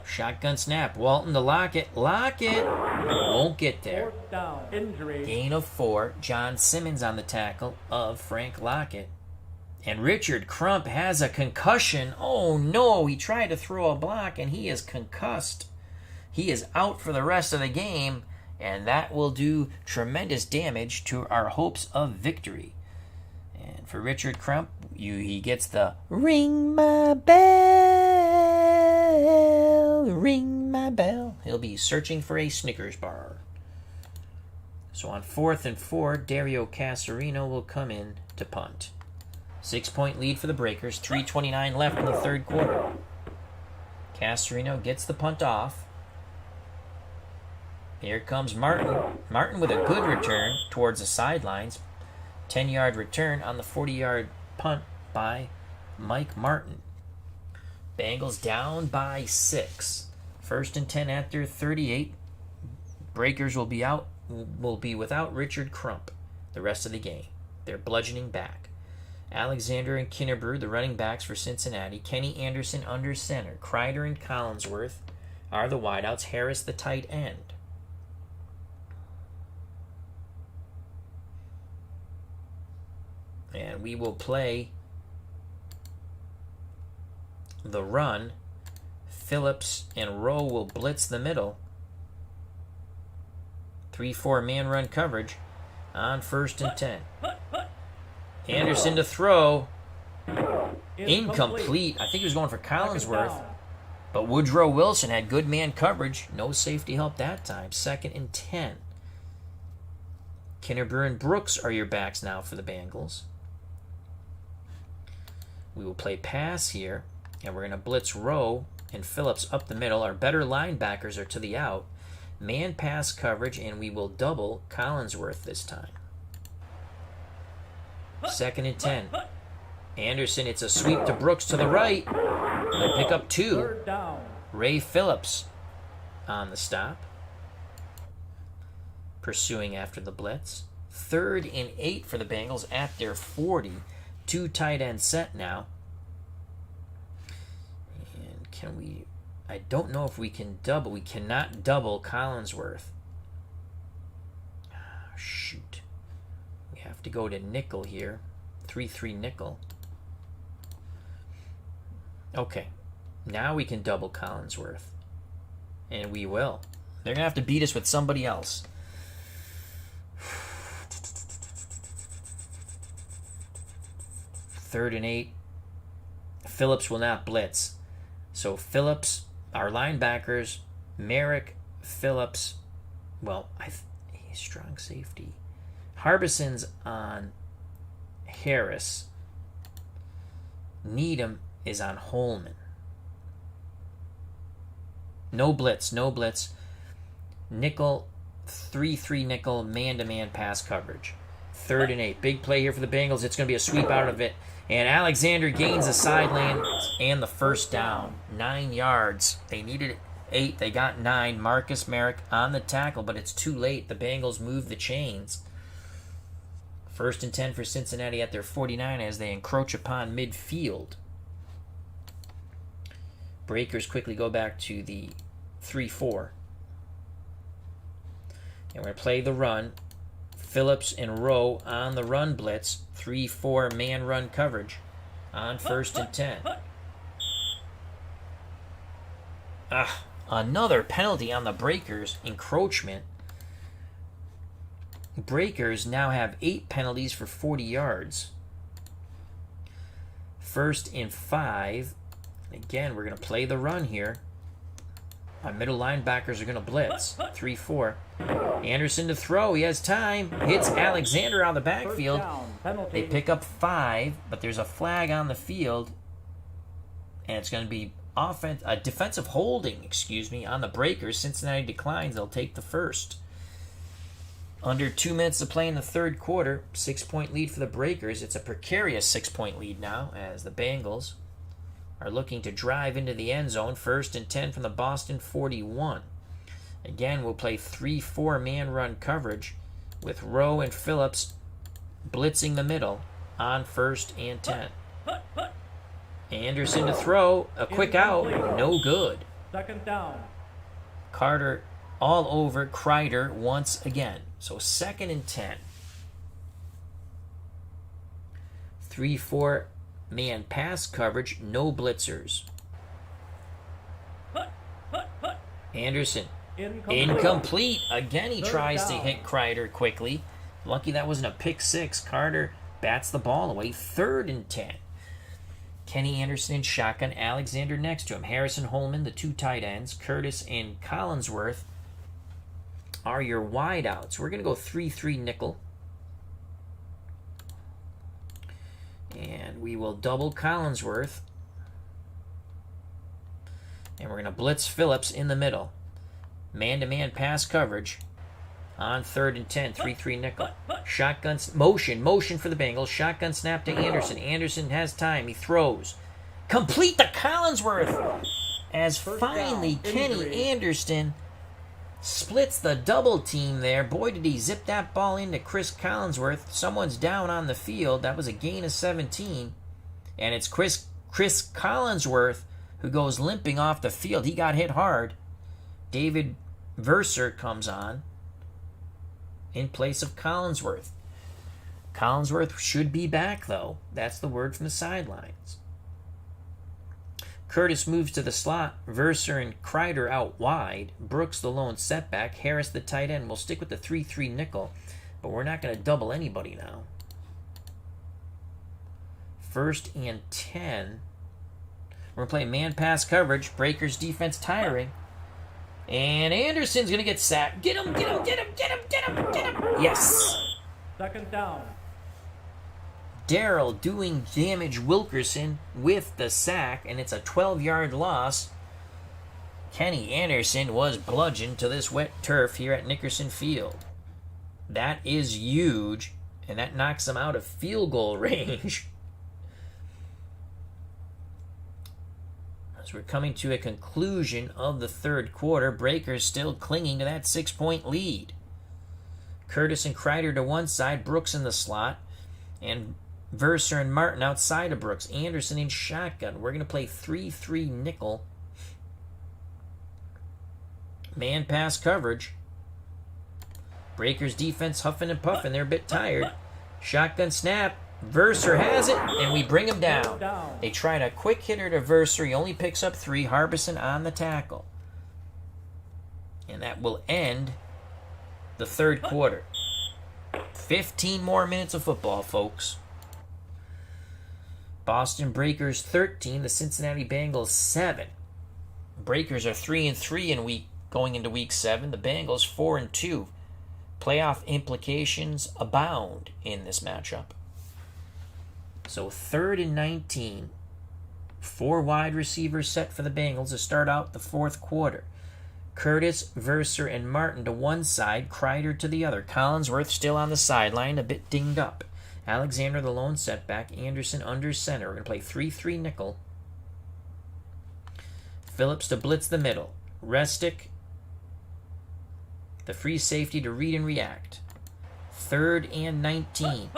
A: Shotgun snap. Walton to Lockett. Lockett won't get there.
B: Fourth down. Injury.
A: Gain of 4. John Simmons on the tackle of Frank Lockett. And Richard Crump has a concussion. Oh no, he tried to throw a block and he is concussed. He is out for the rest of the game, and that will do tremendous damage to our hopes of victory. And for Richard Crump, he gets the ring my bell, ring my bell. He'll be searching for a Snickers bar. So on 4th and 4, Dario Casarino will come in to punt. 6-point lead for the Breakers. 3:29 left in the third quarter. Casarino gets the punt off. Here comes Martin. Martin with a good return towards the sidelines. 10-yard return on the 40-yard punt by Mike Martin. Bengals down by 6. 1st and 10 at their 38. Breakers will be without Richard Crump the rest of the game. They're bludgeoning back. Alexander and Kinnerbrew, the running backs for Cincinnati. Kenny Anderson under center. Kreider and Collinsworth are the wideouts. Harris, the tight end. And we will play the run. Phillips and Rowe will blitz the middle. 3-4 man run coverage on 1st and 10. Anderson to throw. Incomplete. I think he was going for Collinsworth. But Woodrow Wilson had good man coverage. No safety help that time. 2nd and 10. Kinneber and Brooks are your backs now for the Bengals. We will play pass here. And we're going to blitz Rowe and Phillips up the middle. Our better linebackers are to the out. Man pass coverage, and we will double Collinsworth this time. 2nd and 10. Anderson, it's a sweep to Brooks to the right. They'll pick up 2.
B: 3rd down.
A: Ray Phillips on the stop. Pursuing after the blitz. 3rd and 8 for the Bengals at their 40. 2 tight end set now. And can we... I don't know if we can double. We cannot double Collinsworth. Shoot. We have to go to nickel here. 3-3 nickel. Okay. Now we can double Collinsworth. And we will. They're going to have to beat us with somebody else. 3rd and 8. Phillips will not blitz. So Phillips, our linebackers, Merrick, Phillips, well, strong safety. Harbison's on Harris. Needham is on Holman. No blitz, no blitz. Nickel, 3-3 nickel, man-to-man pass coverage. 3rd and 8. Big play here for the Bengals. It's going to be a sweep out of it. And Alexander gains the sideline and the 1st down. 9 yards. They needed 8. They got 9. Marcus Merrick on the tackle, but it's too late. The Bengals move the chains. 1st and 10 for Cincinnati at their 49 as they encroach upon midfield. Breakers quickly go back to the 3-4. And we're going to play the run. Phillips and Rowe on the run blitz. 3-4 man run coverage on 1st and 10. Another penalty on the Breakers. Encroachment. Breakers now have 8 penalties for 40 yards. 1st and 5. Again, we're going to play the run here. Our middle linebackers are going to blitz. 3-4. Anderson to throw. He has time. Hits Alexander out of the backfield. They pick up 5, but there's a flag on the field. And it's going to be defensive holding, on the Breakers. Cincinnati declines. They'll take the 1st. Under 2 minutes to play in the 3rd quarter. 6-point lead for the Breakers. It's a precarious 6-point lead now as the Bengals are looking to drive into the end zone. 1st and 10 from the Boston 41. Again, we'll play 3-4 man run coverage with Rowe and Phillips blitzing the middle on 1st and 10. Anderson to throw. A quick out. No good.
B: 2nd down.
A: Carter all over Kreider once again. So 2nd and 10. 3-4 man pass coverage. No blitzers. Anderson. Incomplete. Again, he tries to hit Kreider quickly. Lucky that wasn't a pick 6. Carter bats the ball away. 3rd and 10. Kenny Anderson in shotgun. Alexander next to him. Harrison Holman, the 2 tight ends. Curtis and Collinsworth are your wideouts. We're going to go 3-3 nickel. And we will double Collinsworth. And we're going to blitz Phillips in the middle. Man-to-man pass coverage on 3rd and 10. 3-3 nickel. Shotgun motion for the Bengals. Shotgun snap to Anderson. Anderson has time. He throws. Complete to Collinsworth. As finally Kenny Anderson splits the double team there. Boy, did he zip that ball into Chris Collinsworth. Someone's down on the field. That was a gain of 17. And it's Chris Collinsworth who goes limping off the field. He got hit hard. David Verser comes on in place of Collinsworth. Collinsworth should be back, though. That's the word from the sidelines. Curtis moves to the slot. Verser and Kreider out wide. Brooks the lone setback. Harris the tight end. We'll stick with the 3-3 nickel, but we're not going to double anybody now. 1st and 10. We're going to play man pass coverage. Breakers defense tiring. And Anderson's going to get sacked. Get him, get him, get him, get him, get him, get him. Yes.
B: 2nd down.
A: Darrell doing damage Wilkerson with the sack, and it's a 12-yard loss. Kenny Anderson was bludgeoned to this wet turf here at Nickerson Field. That is huge, and that knocks him out of field goal range. As we're coming to a conclusion of the third quarter, Breakers still clinging to that 6-point lead. Curtis and Kreider to one side, Brooks in the slot, and Verser and Martin outside of Brooks. Anderson in shotgun. We're going to play 3-3 nickel. Man pass coverage. Breakers defense huffing and puffing. They're a bit tired. Shotgun snap. Verser has it, and we bring him down. They tried a quick hitter to Verser. He only picks up 3. Harbison on the tackle. And that will end the third quarter. 15 more minutes of football, folks. Boston Breakers 13, the Cincinnati Bengals 7. Breakers are 3-3 going into week 7. The Bengals 4-2. Playoff implications abound in this matchup. So 3rd and 19. 4 wide receivers set for the Bengals to start out the fourth quarter. Curtis, Verser, and Martin to one side, Kreider to the other. Collinsworth still on the sideline, a bit dinged up. Alexander the lone setback. Anderson under center. We're going to play 3-3 nickel. Phillips to blitz the middle. Restic, the free safety to read and react. 3rd and 19.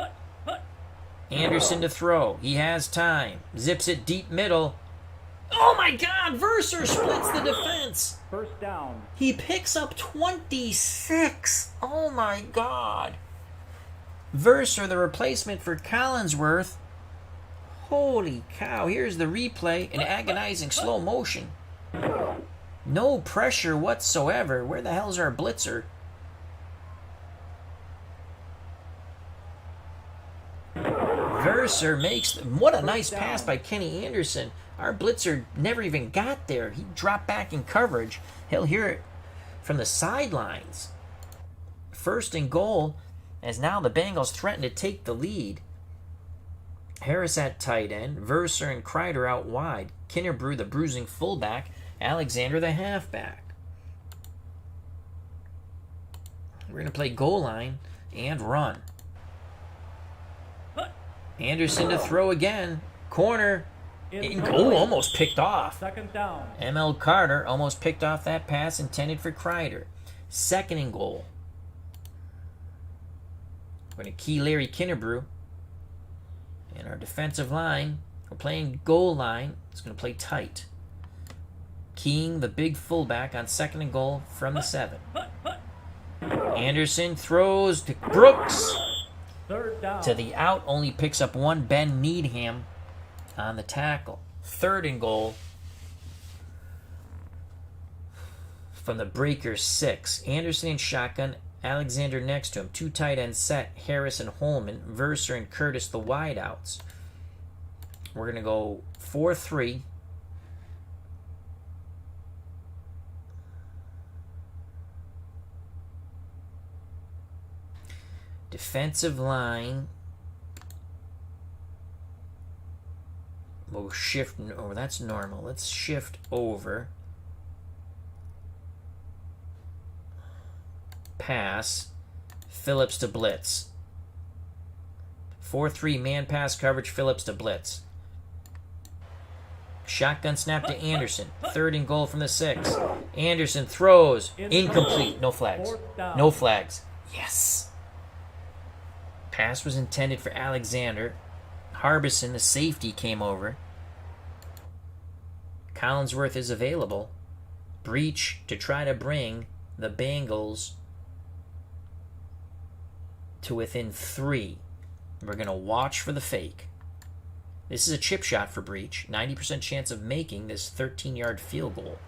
A: Anderson to throw. He has time. Zips it deep middle. Oh my God! Verser splits the defense.
B: 1st down.
A: He picks up 26. Oh my God. Verser, the replacement for Collinsworth. Holy cow. Here's the replay in agonizing slow motion. No pressure whatsoever. Where the hell's our blitzer? Verser makes... What a nice pass by Kenny Anderson. Our blitzer never even got there. He dropped back in coverage. He'll hear it from the sidelines. 1st and goal, as now the Bengals threaten to take the lead. Harris at tight end. Verser and Kreider out wide. Kinnerbrew, the bruising fullback. Alexander, the halfback. We're going to play goal line and run. Anderson to throw again. Corner. Almost picked off.
B: 2nd down.
A: M.L. Carter almost picked off that pass intended for Kreider. 2nd and goal. We're going to key Larry Kinnerbrew. And our defensive line, we're playing goal line. It's going to play tight. Keying the big fullback on 2nd and goal from the 7. Anderson throws to Brooks.
B: 3rd down.
A: To the out, only picks up 1. Ben Needham on the tackle. 3rd and goal from the Breakers 6. Anderson in shotgun. Alexander next to him. 2 tight ends set. Harris and Holman. Verser and Curtis the wideouts. We're going to go 4-3. Defensive line. We'll shift. Oh, that's normal. Let's shift over. Pass. Phillips to blitz. 4-3 man pass coverage. Phillips to blitz. Shotgun snap to Anderson. 3rd and goal from the 6. Anderson throws. Incomplete. No flags. No flags. Yes. Pass was intended for Alexander. Harbison, the safety, came over. Collinsworth is available. Breach to try to bring the Bengals to within 3. We're going to watch for the fake. This is a chip shot for Breach. 90% chance of making this 13-yard field goal.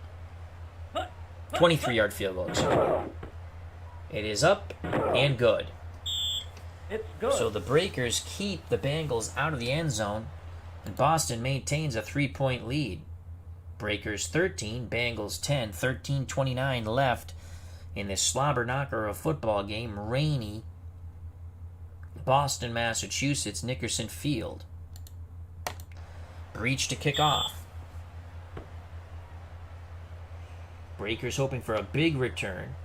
A: 23-yard field goal, excuse me. It is up and good.
B: It's good.
A: So the Breakers keep the Bengals out of the end zone, and Boston maintains a 3-point lead. Breakers 13, Bengals 10, 13:29 left in this slobber knocker of a football game. Rainy Boston, Massachusetts, Nickerson Field. Breach to kick off. Breakers hoping for a big return.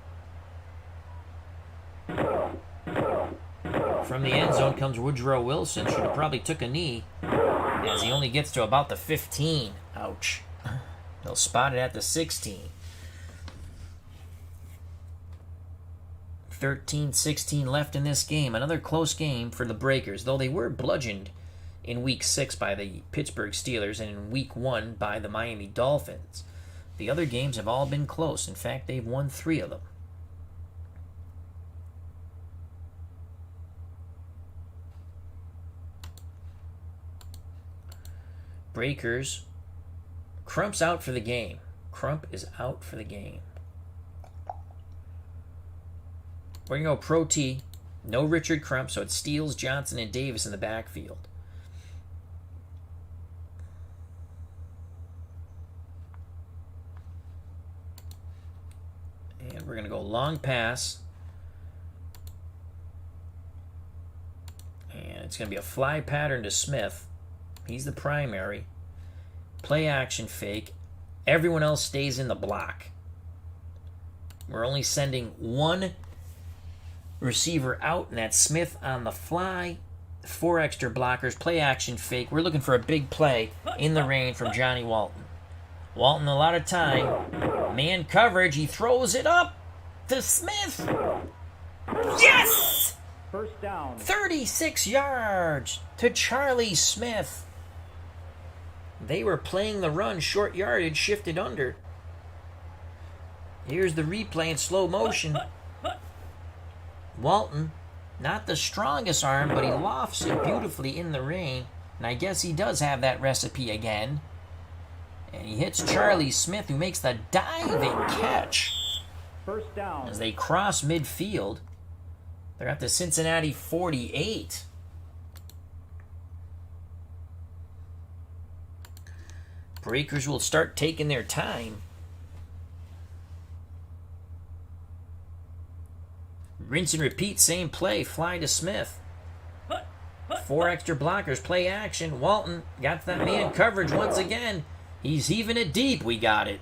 A: From the end zone comes Woodrow Wilson. Should have probably took a knee, as he only gets to about the 15. Ouch. They'll spot it at the 16. 13-16 left in this game. Another close game for the Breakers, though they were bludgeoned in Week 6 by the Pittsburgh Steelers and in Week 1 by the Miami Dolphins. The other games have all been close. In fact, they've won 3 of them. Breakers. Crump's out for the game. Crump is out for the game. We're going to go Pro T. No Richard Crump, so it's Steele, Johnson, and Davis in the backfield. And we're going to go long pass. And it's going to be a fly pattern to Smith. He's the primary. Play action fake. Everyone else stays in the block. We're only sending one receiver out, and that's Smith on the fly. 4 extra blockers. Play action fake. We're looking for a big play in the rain from Johnny Walton. Walton, a lot of time. Man coverage. He throws it up to Smith. Yes!
B: First down.
A: 36 yards to Charlie Smith. They were playing the run, short yardage, shifted under. Here's the replay in slow motion. Walton, not the strongest arm, but he lofts it beautifully in the rain. And I guess he does have that recipe again. And he hits Charlie Smith, who makes the diving catch.
B: First down.
A: As they cross midfield, they're at the Cincinnati 48. Breakers will start taking their time. Rinse and repeat, same play. Fly to Smith. 4 extra blockers, play action. Walton got that man coverage once again. He's heaving it deep. We got it.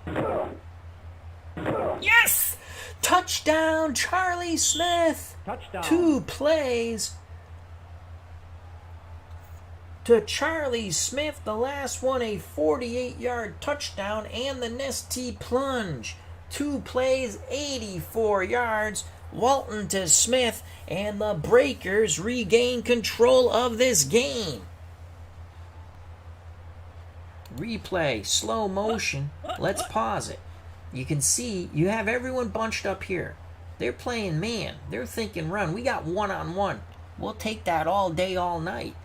A: Yes! Touchdown, Charlie Smith.
B: Touchdown.
A: 2 plays to Charlie Smith. The last one, a 48-yard touchdown, and the Nestea plunge. 2 plays, 84 yards. Walton to Smith, and the Breakers regain control of this game. Replay, slow motion. Let's pause it. You can see you have everyone bunched up here. They're playing man. They're thinking run. We got one-on-one. We'll take that all day, all night.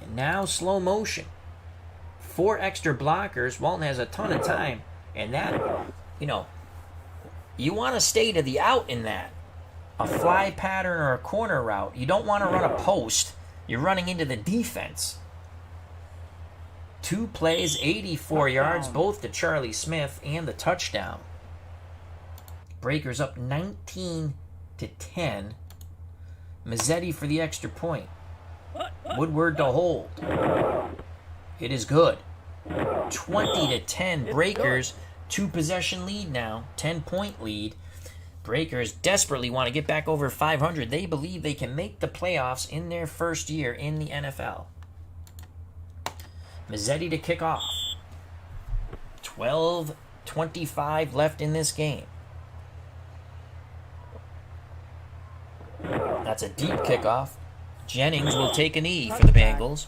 A: And now slow motion. 4 extra blockers. Walton has a ton of time. And that, you want to stay to the out in that. A fly pattern or a corner route. You don't want to run a post. You're running into the defense. 2 plays, 84 yards, both to Charlie Smith, and the touchdown. Breakers up 19-10. Mazzetti for the extra point. Woodward to hold. It is good. 20-10. Breakers, 2-possession lead now. 10-point lead. Breakers desperately want to get back over 500. They believe they can make the playoffs in their first year in the NFL. Mazzetti to kick off. 12:25 left in this game. That's a deep kickoff. Jennings will take a knee for the Bengals.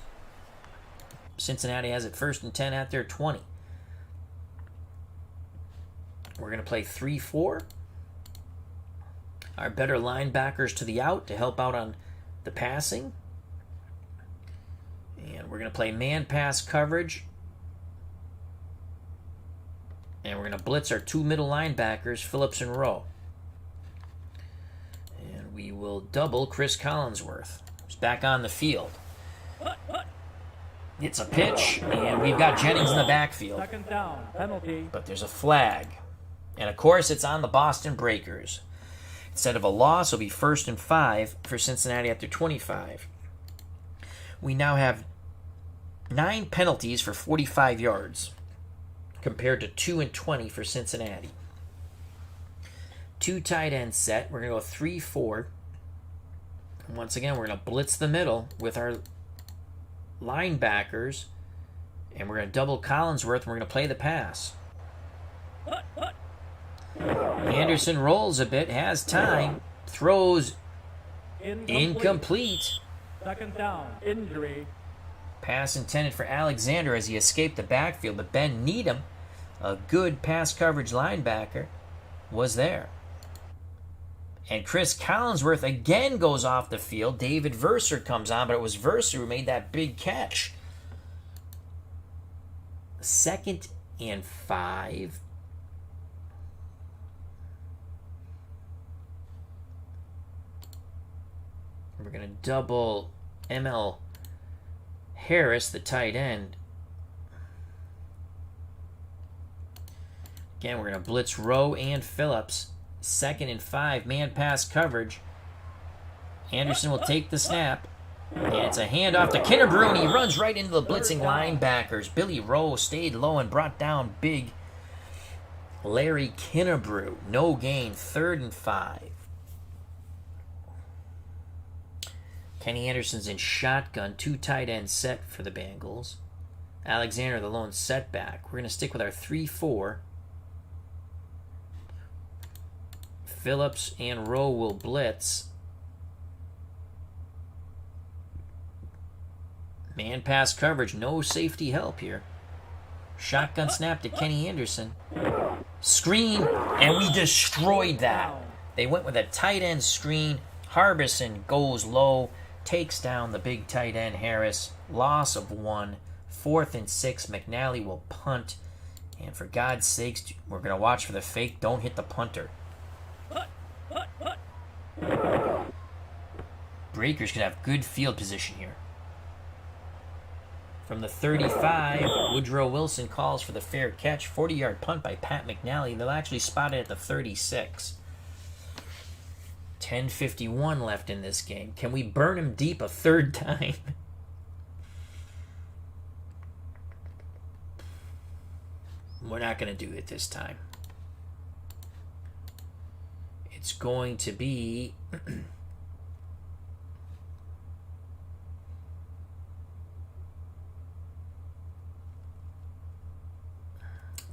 A: Cincinnati has it 1st and 10 at their 20. We're going to play 3-4. Our better linebackers to the out to help out on the passing. And we're going to play man pass coverage. And we're going to blitz our 2 middle linebackers, Phillips and Rowe. And we will double Chris Collinsworth. He's back on the field. It's a pitch, and we've got Jennings in the backfield.
B: Second down, penalty.
A: But there's a flag. And of course, it's on the Boston Breakers. Instead of a loss, it'll be 1st and 5 for Cincinnati after 25. We now have 9 penalties for 45 yards, compared to 2 and 20 for Cincinnati. 2 tight end set. We're going to go 3-4. And once again, we're going to blitz the middle with our linebackers, and we're going to double Collinsworth, and we're going to play the pass. Anderson rolls a bit, has time, throws incomplete.
B: Second down, injury.
A: Pass intended for Alexander as he escaped the backfield, but Ben Needham, a good pass coverage linebacker, was there. And Chris Collinsworth again goes off the field. David Verser comes on, but it was Verser who made that big catch. 2nd and 5. We're going to double ML Harris, the tight end. Again, we're going to blitz Rowe and Phillips. 2nd and 5, man pass coverage. Anderson will take the snap. And it's a handoff to Kinnebrew, and he runs right into the blitzing linebackers. Billy Rowe stayed low and brought down big Larry Kinnebrew. No gain, 3rd and 5. Kenny Anderson's in shotgun, 2 tight end set for the Bengals. Alexander, the lone setback. We're going to stick with our 3-4. Phillips and Rowe will blitz. Man pass coverage, no safety help here. Shotgun snap to Kenny Anderson. Screen, and we destroyed that. They went with a tight end screen. Harbison goes low, takes down the big tight end Harris. Loss of 1. 4th and 6. McNally will punt. And for God's sakes, we're going to watch for the fake. Don't hit the punter. Breakers could have good field position here. From the 35, Woodrow Wilson calls for the fair catch. 40-yard punt by Pat McNally. They'll actually spot it at the 36. 10:51 left in this game. Can we burn him deep a 3rd time? We're not going to do it this time. It's going to be...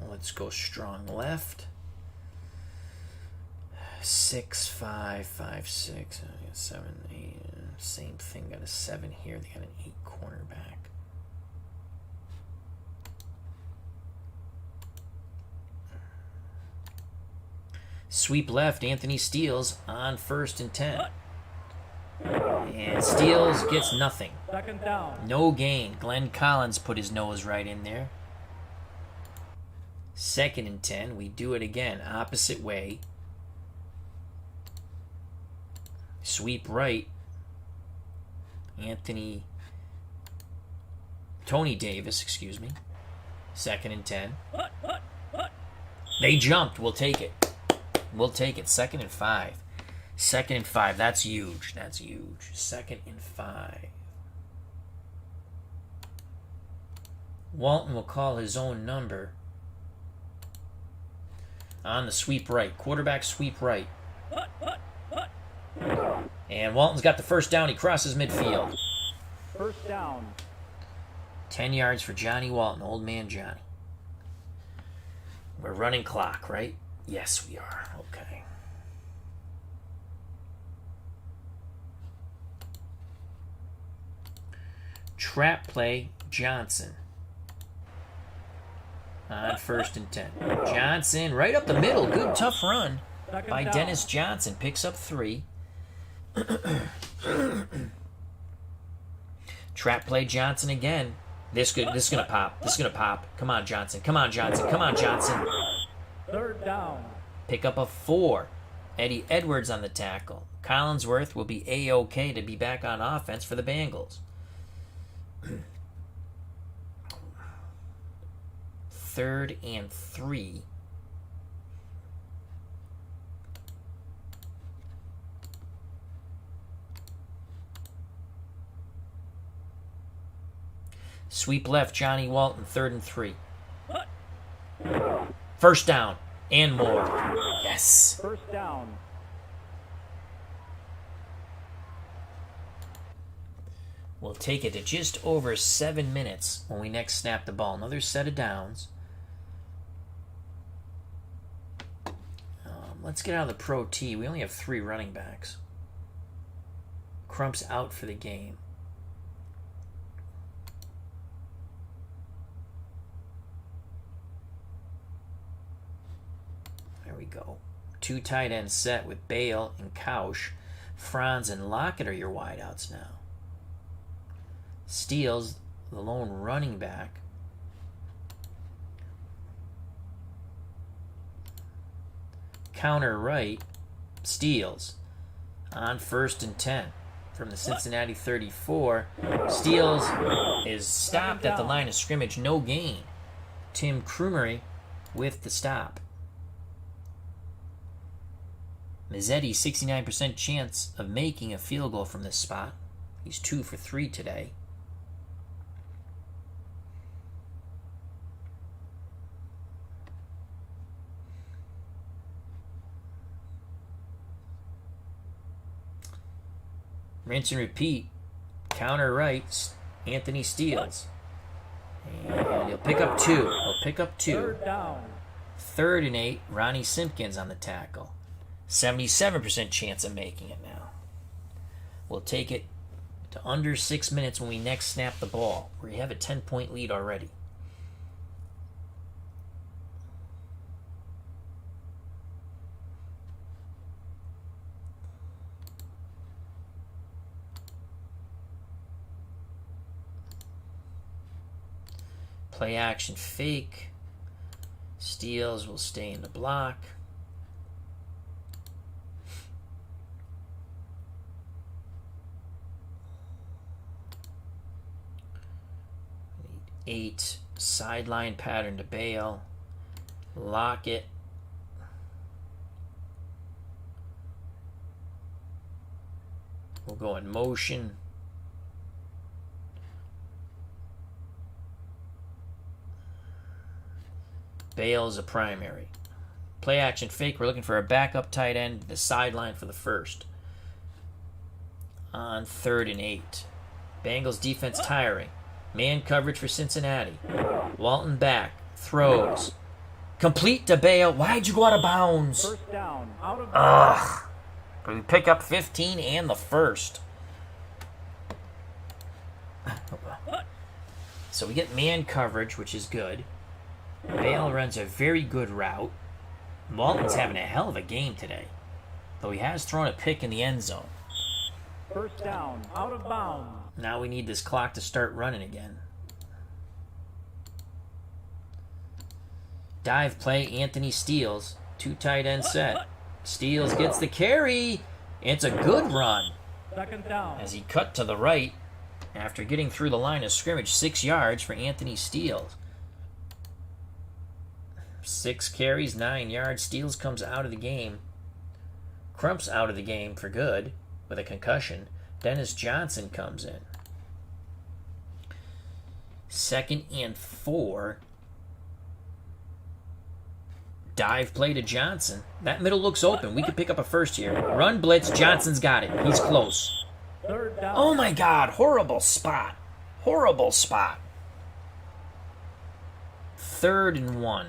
A: Let's go strong left. 6, 5, 5, 6, 7, 8. Same thing. Got a 7 here. They got an 8 cornerback. Sweep left. Anthony Steele on 1st and 10. And Steele gets nothing.
B: Second down.
A: No gain. Glenn Collins put his nose right in there. 2nd and 10. We do it again. Opposite way. Sweep right. Tony Davis, excuse me. 2nd and 10. They jumped. We'll take it. We'll take it. 2nd and 5. 2nd and 5. That's huge. That's huge. 2nd and 5. Walton will call his own number on the sweep right. Quarterback sweep right. And Walton's got the first down. He crosses midfield.
B: First down.
A: 10 yards for Johnny Walton, old man Johnny. We're running clock, right? Yes, we are. Okay. Trap play, Johnson. On 1st and 10. Johnson right up the middle. Good tough run by
B: down.
A: Dennis Johnson. Picks up 3. Trap play Johnson again. This is gonna pop. This is gonna pop. Come on, Johnson. Come on, Johnson. Come on, Johnson.
B: 3rd down.
A: Pick up a 4. Eddie Edwards on the tackle. Collinsworth will be A-OK to be back on offense for the Bengals. 3rd and 3. Sweep left, Johnny Walton, 3rd and 3. 1st down and more. Yes.
B: 1st down.
A: We'll take it to just over 7 minutes when we next snap the ball. Another set of downs. Let's get out of the Pro T. We only have 3 running backs. Crump's out for the game. There we go. 2 tight ends set with Bale and Couch. Franz and Lockett are your wideouts now. Steele's the lone running back. Counter right, Steele's on 1st and 10 from the Cincinnati 34. Steele's is stopped at the line of scrimmage, no gain. Tim Krumery with the stop. Mazzetti, 69% chance of making a field goal from this spot. He's 2 for 3 today. Rinse and repeat. Counter right, Anthony Steele's. And he'll pick up 2. He'll pick up 2.
B: 3rd down.
A: 3rd and 8, Ronnie Simpkins on the tackle. 77% chance of making it now. We'll take it to under 6 minutes when we next snap the ball. We have a 10-point lead already. Play action fake. Steele's will stay in the block. Need 8. Sideline pattern to Bale. Lockett. We'll go in motion. Bale's a primary. Play action fake. We're looking for a backup tight end to the sideline for the 1st. On 3rd and 8. Bengals defense tiring. Man coverage for Cincinnati. Walton back. Throws. Complete to Bale. Why'd you go out of bounds?
B: 1st down. Out of
A: Ugh. But we pick up 15 and the 1st. So we get man coverage, which is good. Bale runs a very good route. Walton's having a hell of a game today, though he has thrown a pick in the end zone.
B: 1st down. Out of bounds.
A: Now we need this clock to start running again. Dive play, Anthony Steele's. 2 tight end set. Steele's gets the carry. It's a good run
B: 2nd down.
A: as he cut to the right after getting through the line of scrimmage. 6 yards for Anthony Steele's. 6 carries, 9 yards. Steele's comes out of the game. Crump's out of the game for good with a concussion. Dennis Johnson comes in. 2nd and 4. Dive play to Johnson. That middle looks open. We could pick up a 1st here. Run blitz. Johnson's got it. He's close.
B: 3rd down.
A: Oh my God. Horrible spot. Horrible spot. 3rd and 1.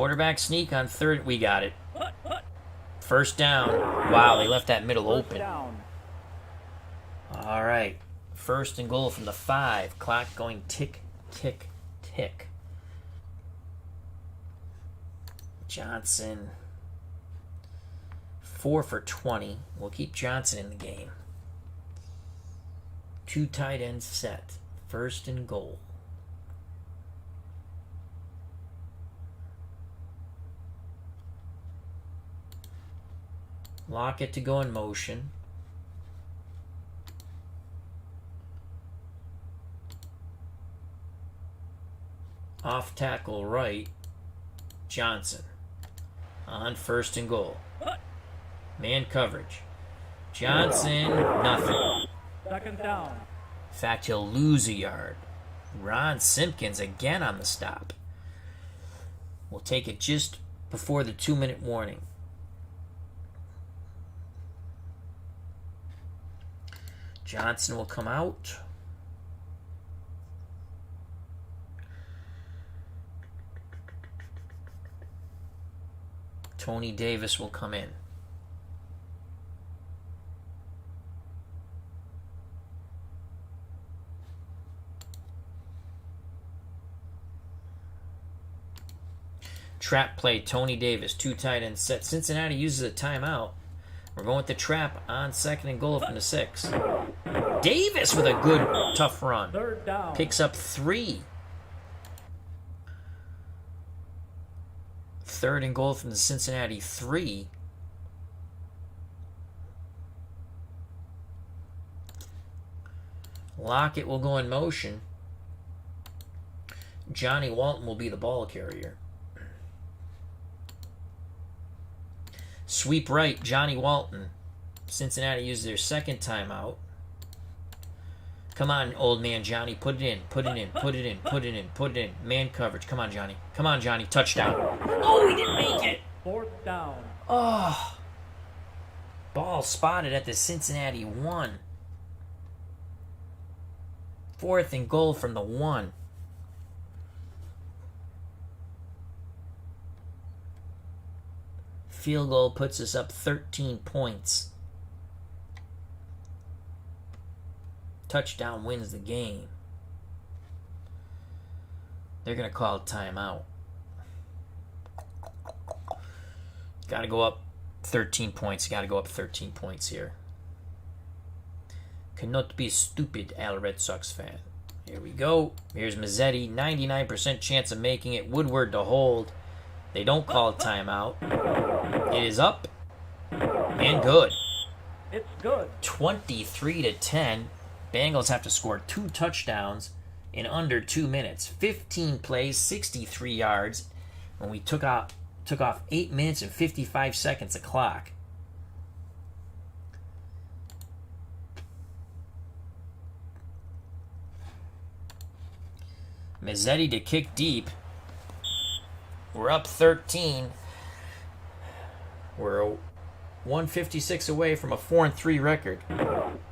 A: Quarterback sneak on third. We got it. First down. Wow, they left that middle
B: First
A: open.
B: down.
A: All right. First and goal from the 5. Clock going tick, tick, tick. Johnson. 4 for 20. We'll keep Johnson in the game. 2 tight ends set. First and goal. Lockett to go in motion. Off tackle right. Johnson. On first and goal. Man coverage. Johnson, nothing.
B: Second down.
A: In fact, he'll lose a yard. Ron Simpkins again on the stop. We'll take it just before the 2-minute warning. Johnson will come out. Tony Davis will come in. Trap play, Tony Davis, 2 tight ends set. Cincinnati uses a timeout. We're going with the trap on second and goal from the 6. Davis with a good, tough run.
B: Third down.
A: Picks up 3. Third and goal from the Cincinnati 3. Lockett will go in motion. Johnny Walton will be the ball carrier. Sweep right, Johnny Walton. Cincinnati uses their second timeout. Come on, old man Johnny. Put it in, put it in, put it in, put it in, put it in. Man coverage. Come on, Johnny. Come on, Johnny. Touchdown. Oh, he didn't make it.
B: Fourth down.
A: Oh. Ball spotted at the Cincinnati 1. 4th and goal from the 1. Field goal puts us up 13 points. Touchdown wins the game. They're going to call a timeout. Got to go up 13 points. Got to go up 13 points here. Cannot be stupid, Al Red Sox fan. Here we go. Here's Mazzetti. 99% chance of making it. Woodward to hold. They don't call a timeout. It is up and good.
B: It's good.
A: 23-10. Bengals have to score 2 touchdowns in under 2 minutes. 15 plays, 63 yards. When we took off 8 minutes and 55 seconds of clock. Mazzetti to kick deep. We're up 13. We're 156 away from a 4-3 record.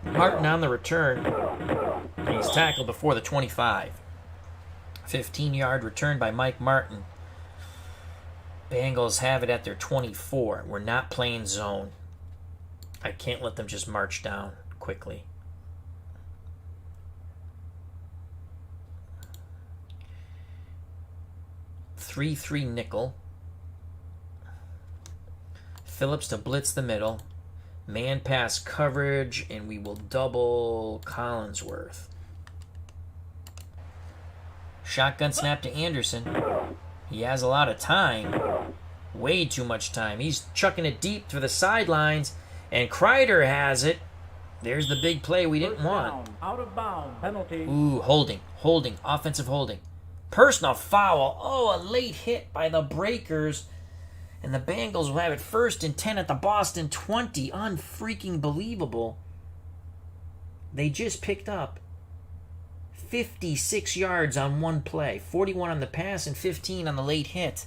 A: Martin on the return. He's tackled before the 25. 15-yard return by Mike Martin. Bengals have it at their 24. We're not playing zone. I can't let them just march down quickly. Three nickel. Phillips to blitz the middle. Man pass coverage, and we will double Collinsworth. Shotgun snap to Anderson. He has a lot of time. Way too much time. He's chucking it deep to the sidelines, and Kreider has it. There's the big play we didn't want.
B: Down. Out of bounds. Penalty.
A: Ooh, holding, offensive holding. Personal foul. Oh, a late hit by the Breakers. And the Bengals will have it 1st and 10 at the Boston 20. Unfreaking believable. They just picked up 56 yards on one play. 41 on the pass and 15 on the late hit.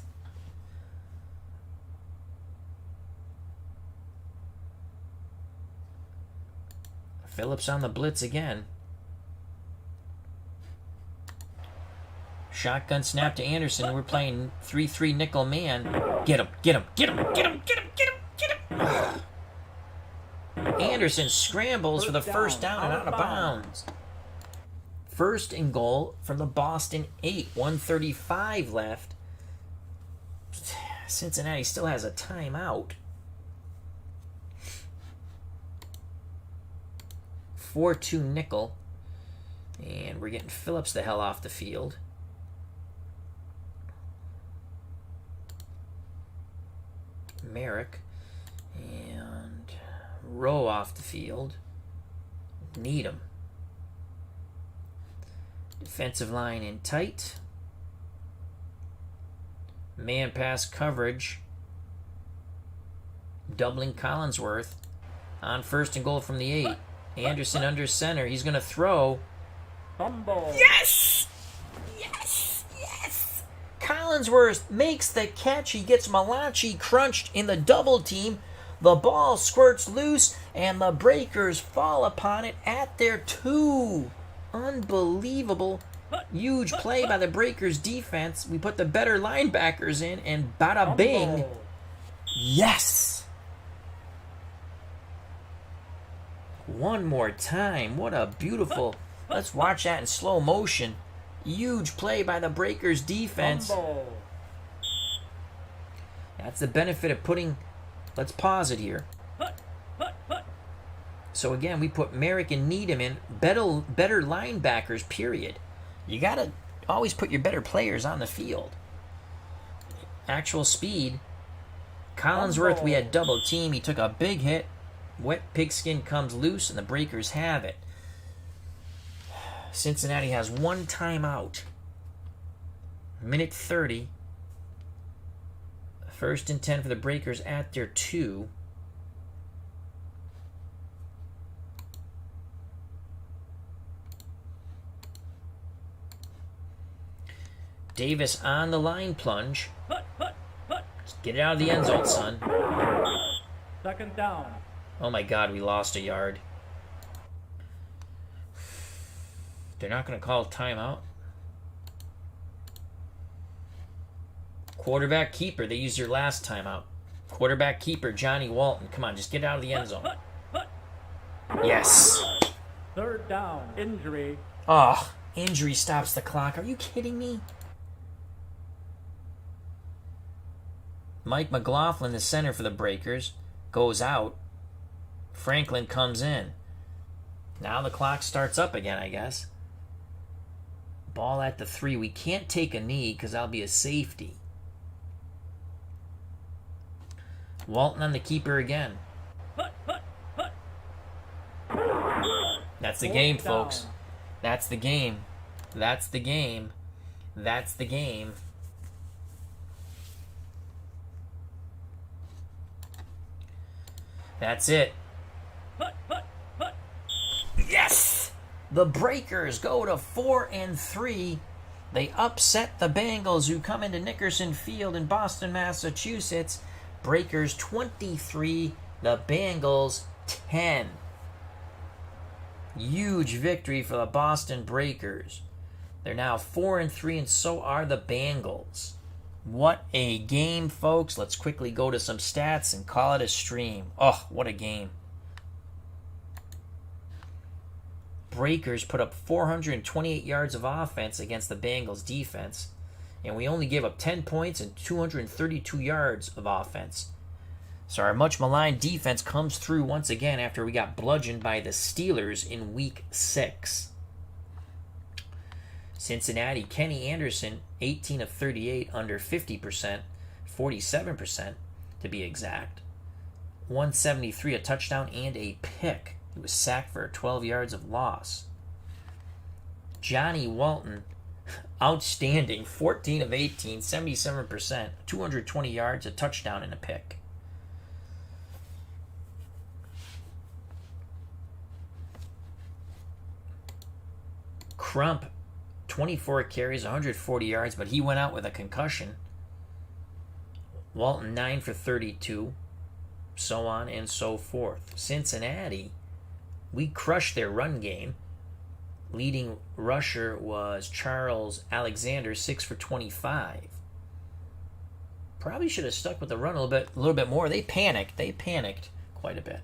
A: Phillips on the blitz again. Shotgun snap to Anderson. We're playing 3-3 nickel man. Get him, get him, get him, get him, get him, get him, get him. Anderson scrambles for the first down and out of bounds. First and goal from the Boston 8. 1:35 left. Cincinnati still has a timeout. 4-2 nickel. And we're getting Phillips the hell off the field. Merrick. And Rowe off the field. Needham. Defensive line in tight. Man pass coverage. Doubling Collinsworth. On first and goal from the 8. Anderson under center. He's going to throw.
B: Fumble.
A: Yes! Yes! Yes! Collinsworth makes the catch. He gets Malachi crunched in the double team. The ball squirts loose, and the Breakers fall upon it at their 2. Unbelievable. Huge play by the Breakers defense. We put the better linebackers in, and bada bing.
B: Fumble.
A: Yes! One more time. What a beautiful... Let's watch that in slow motion. Huge play by the Breakers defense.
B: Fumble.
A: That's the benefit of putting... Let's pause it here. So again, we put Merrick and Needham in. Better linebackers, period. You got to always put your better players on the field. Actual speed. Collinsworth, we had double team. He took a big hit. Wet pigskin comes loose, and the Breakers have it. Cincinnati has one timeout. Minute 30. First and 10 for the Breakers at their 2. Davis on the line plunge. Just get it out of the end zone, son.
B: Second down.
A: Oh my God, we lost a yard. They're not going to call timeout. Quarterback keeper. They used your last timeout. Quarterback keeper, Johnny Walton. Come on, just get out of the end zone. Yes.
B: Third down. Injury.
A: Oh, injury stops the clock. Are you kidding me? Mike McLaughlin, the center for the Breakers, goes out. Franklin comes in. Now the clock starts up again, I guess. Ball at the 3. We can't take a knee because that'll be a safety. Walton on the keeper again. That's the game, folks. That's the game. That's the game. That's the game. That's it. Yes! The Breakers go to 4-3. They upset the Bengals, who come into Nickerson Field in Boston, Massachusetts. Breakers 23, the Bengals 10. Huge victory for the Boston Breakers. They're now 4-3, and so are the Bengals. What a game, folks. Let's quickly go to some stats and call it a stream. Oh, what a game. Breakers put up 428 yards of offense against the Bengals defense, and we only gave up 10 points and 232 yards of offense. So our much maligned defense comes through once again after we got bludgeoned by the Steelers in Week 6. Cincinnati, Kenny Anderson, 18 of 38, under 50%, 47% to be exact. 173, a touchdown and a pick. He was sacked for 12 yards of loss. Johnny Walton, outstanding, 14 of 18, 77%, 220 yards, a touchdown, and a pick. Crump, 24 carries, 140 yards, but he went out with a concussion. Walton, 9 for 32, so on and so forth. Cincinnati, we crushed their run game. Leading rusher was Charles Alexander, 6 for 25. Probably should have stuck with the run a little bit more. They panicked quite a bit.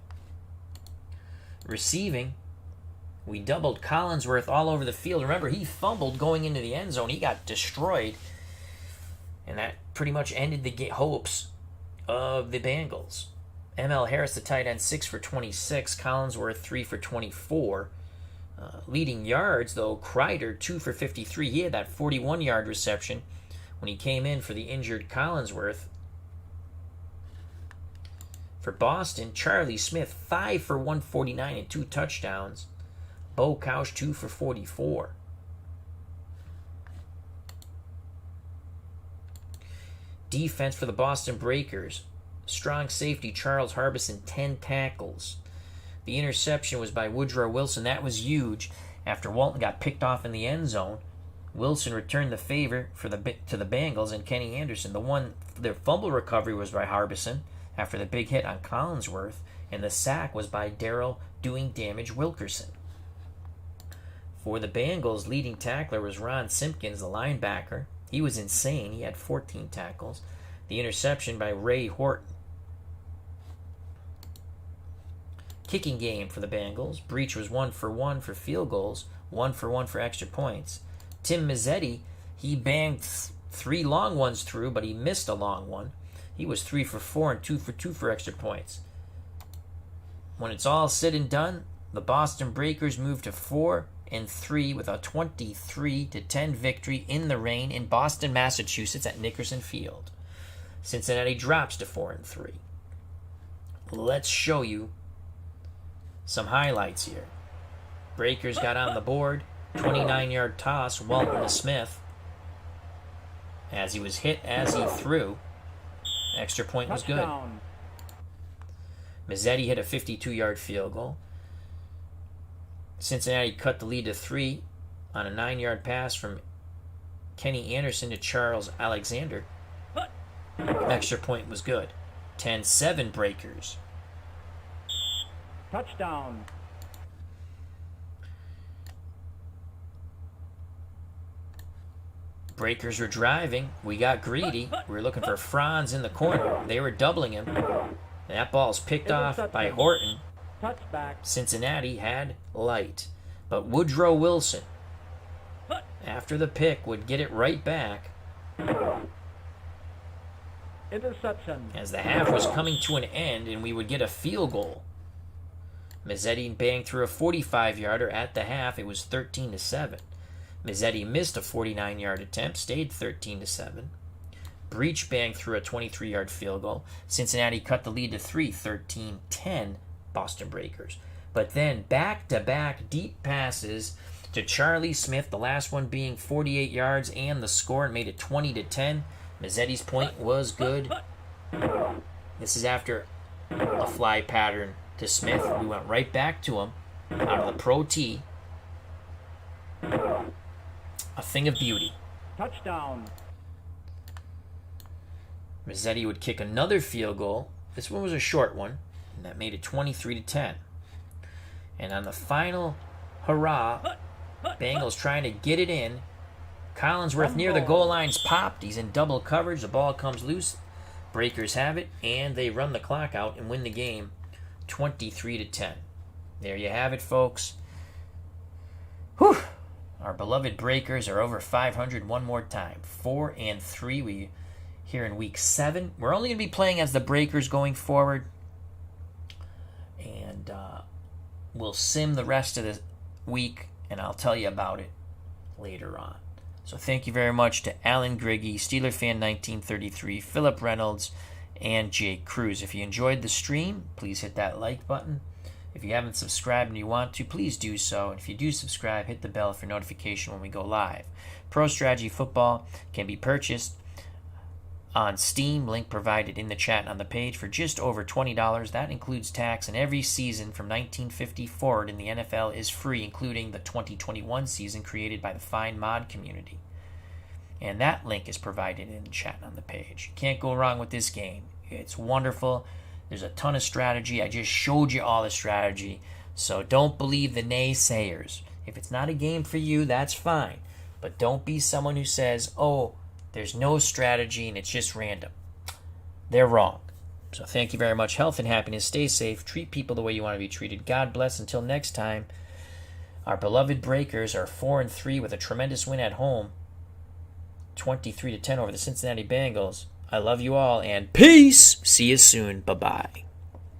A: Receiving, we doubled Collinsworth all over the field. Remember, he fumbled going into the end zone. He got destroyed. And that pretty much ended the hopes of the Bengals. M.L. Harris, the tight end, 6 for 26. Collinsworth, 3 for 24. Leading yards, though, Kreider, 2 for 53. He had that 41-yard reception when he came in for the injured Collinsworth. For Boston, Charlie Smith, 5 for 149 and 2 touchdowns. Bo Couch, 2 for 44. Defense for the Boston Breakers. Strong safety Charles Harbison, 10 tackles. The interception was by Woodrow Wilson. That was huge. After Walton got picked off in the end zone, Wilson returned the favor to the Bengals and Kenny Anderson. The fumble recovery was by Harbison after the big hit on Collinsworth, and the sack was by Darrell Doing Damage Wilkerson. For the Bengals, leading tackler was Ron Simpkins, the linebacker. He was insane. He had 14 tackles. The interception by Ray Horton. Kicking game for the Bengals. Breach was 1 for 1 for field goals, 1 for 1 for extra points. Tim Mazzetti, he banged 3 long ones through, but he missed a long one. He was 3 for 4 and 2 for 2 for extra points. When it's all said and done, the Boston Breakers moved to 4-3 with a 23-10 victory in the rain in Boston, Massachusetts at Nickerson Field. Cincinnati drops to 4-3. Let's show you some highlights here. Breakers got on the board. 29-yard toss, Walton to Smith. As he was hit as he threw. Extra point was good. Mazzetti hit a 52-yard field goal. Cincinnati cut the lead to 3 on a 9-yard pass from Kenny Anderson to Charles Alexander. Extra point was good. 10-7 Breakers.
B: Touchdown.
A: Breakers were driving. We got greedy. We were looking for Franz in the corner. They were doubling him. That ball's picked off by Horton.
B: Touchback.
A: Cincinnati had light. But Woodrow Wilson, after the pick, would get it right back.
B: Interception.
A: As the half was coming to an end and we would get a field goal. Mazzetti banged through a 45-yarder at the half. It was 13-7. Mazzetti missed a 49-yard attempt, stayed 13-7. Breach banged through a 23-yard field goal. Cincinnati cut the lead to 3, 13-10 Boston Breakers. But then back-to-back deep passes to Charlie Smith, the last one being 48 yards, and the score, and made it 20-10. Mazzetti's point was good. This is after a fly pattern to Smith. We went right back to him out of the pro tee. A thing of beauty.
B: Touchdown.
A: Mazzetti would kick another field goal. This one was a short one, and that made it 23-10. And on the final hurrah, Bengals trying to get it in. Collinsworth near the goal line's popped. He's in double coverage. The ball comes loose. Breakers have it, and they run the clock out and win the game 23-10. There you have it, folks. Whew. Our beloved Breakers are over 500 one more time. 4-3. We here in week 7. We're only going to be playing as the Breakers going forward. And we'll sim the rest of the week, and I'll tell you about it later on. So thank you very much to Alan Griggy, Steeler Fan 1933, Philip Reynolds, and Jake Cruz. If you enjoyed the stream, please hit that like button. If you haven't subscribed and you want to, please do so. And if you do subscribe, hit the bell for notification when we go live. Pro Strategy Football can be purchased on Steam, link provided in the chat on the page, for just over $20. That includes tax, and every season from 1950 forward in the NFL is free, including the 2021 season created by the fine mod community. And that link is provided in the chat on the page. Can't go wrong with this game. It's wonderful. There's a ton of strategy. I just showed you all the strategy. So don't believe the naysayers. If it's not a game for you, that's fine. But don't be someone who says, oh, there's no strategy and it's just random. They're wrong. So thank you very much. Health and happiness. Stay safe. Treat people the way you want to be treated. God bless. Until next time, our beloved Breakers are 4-3 with a tremendous win at home. 23-10 over the Cincinnati Bengals. I love you all, and peace! See you soon. Bye-bye.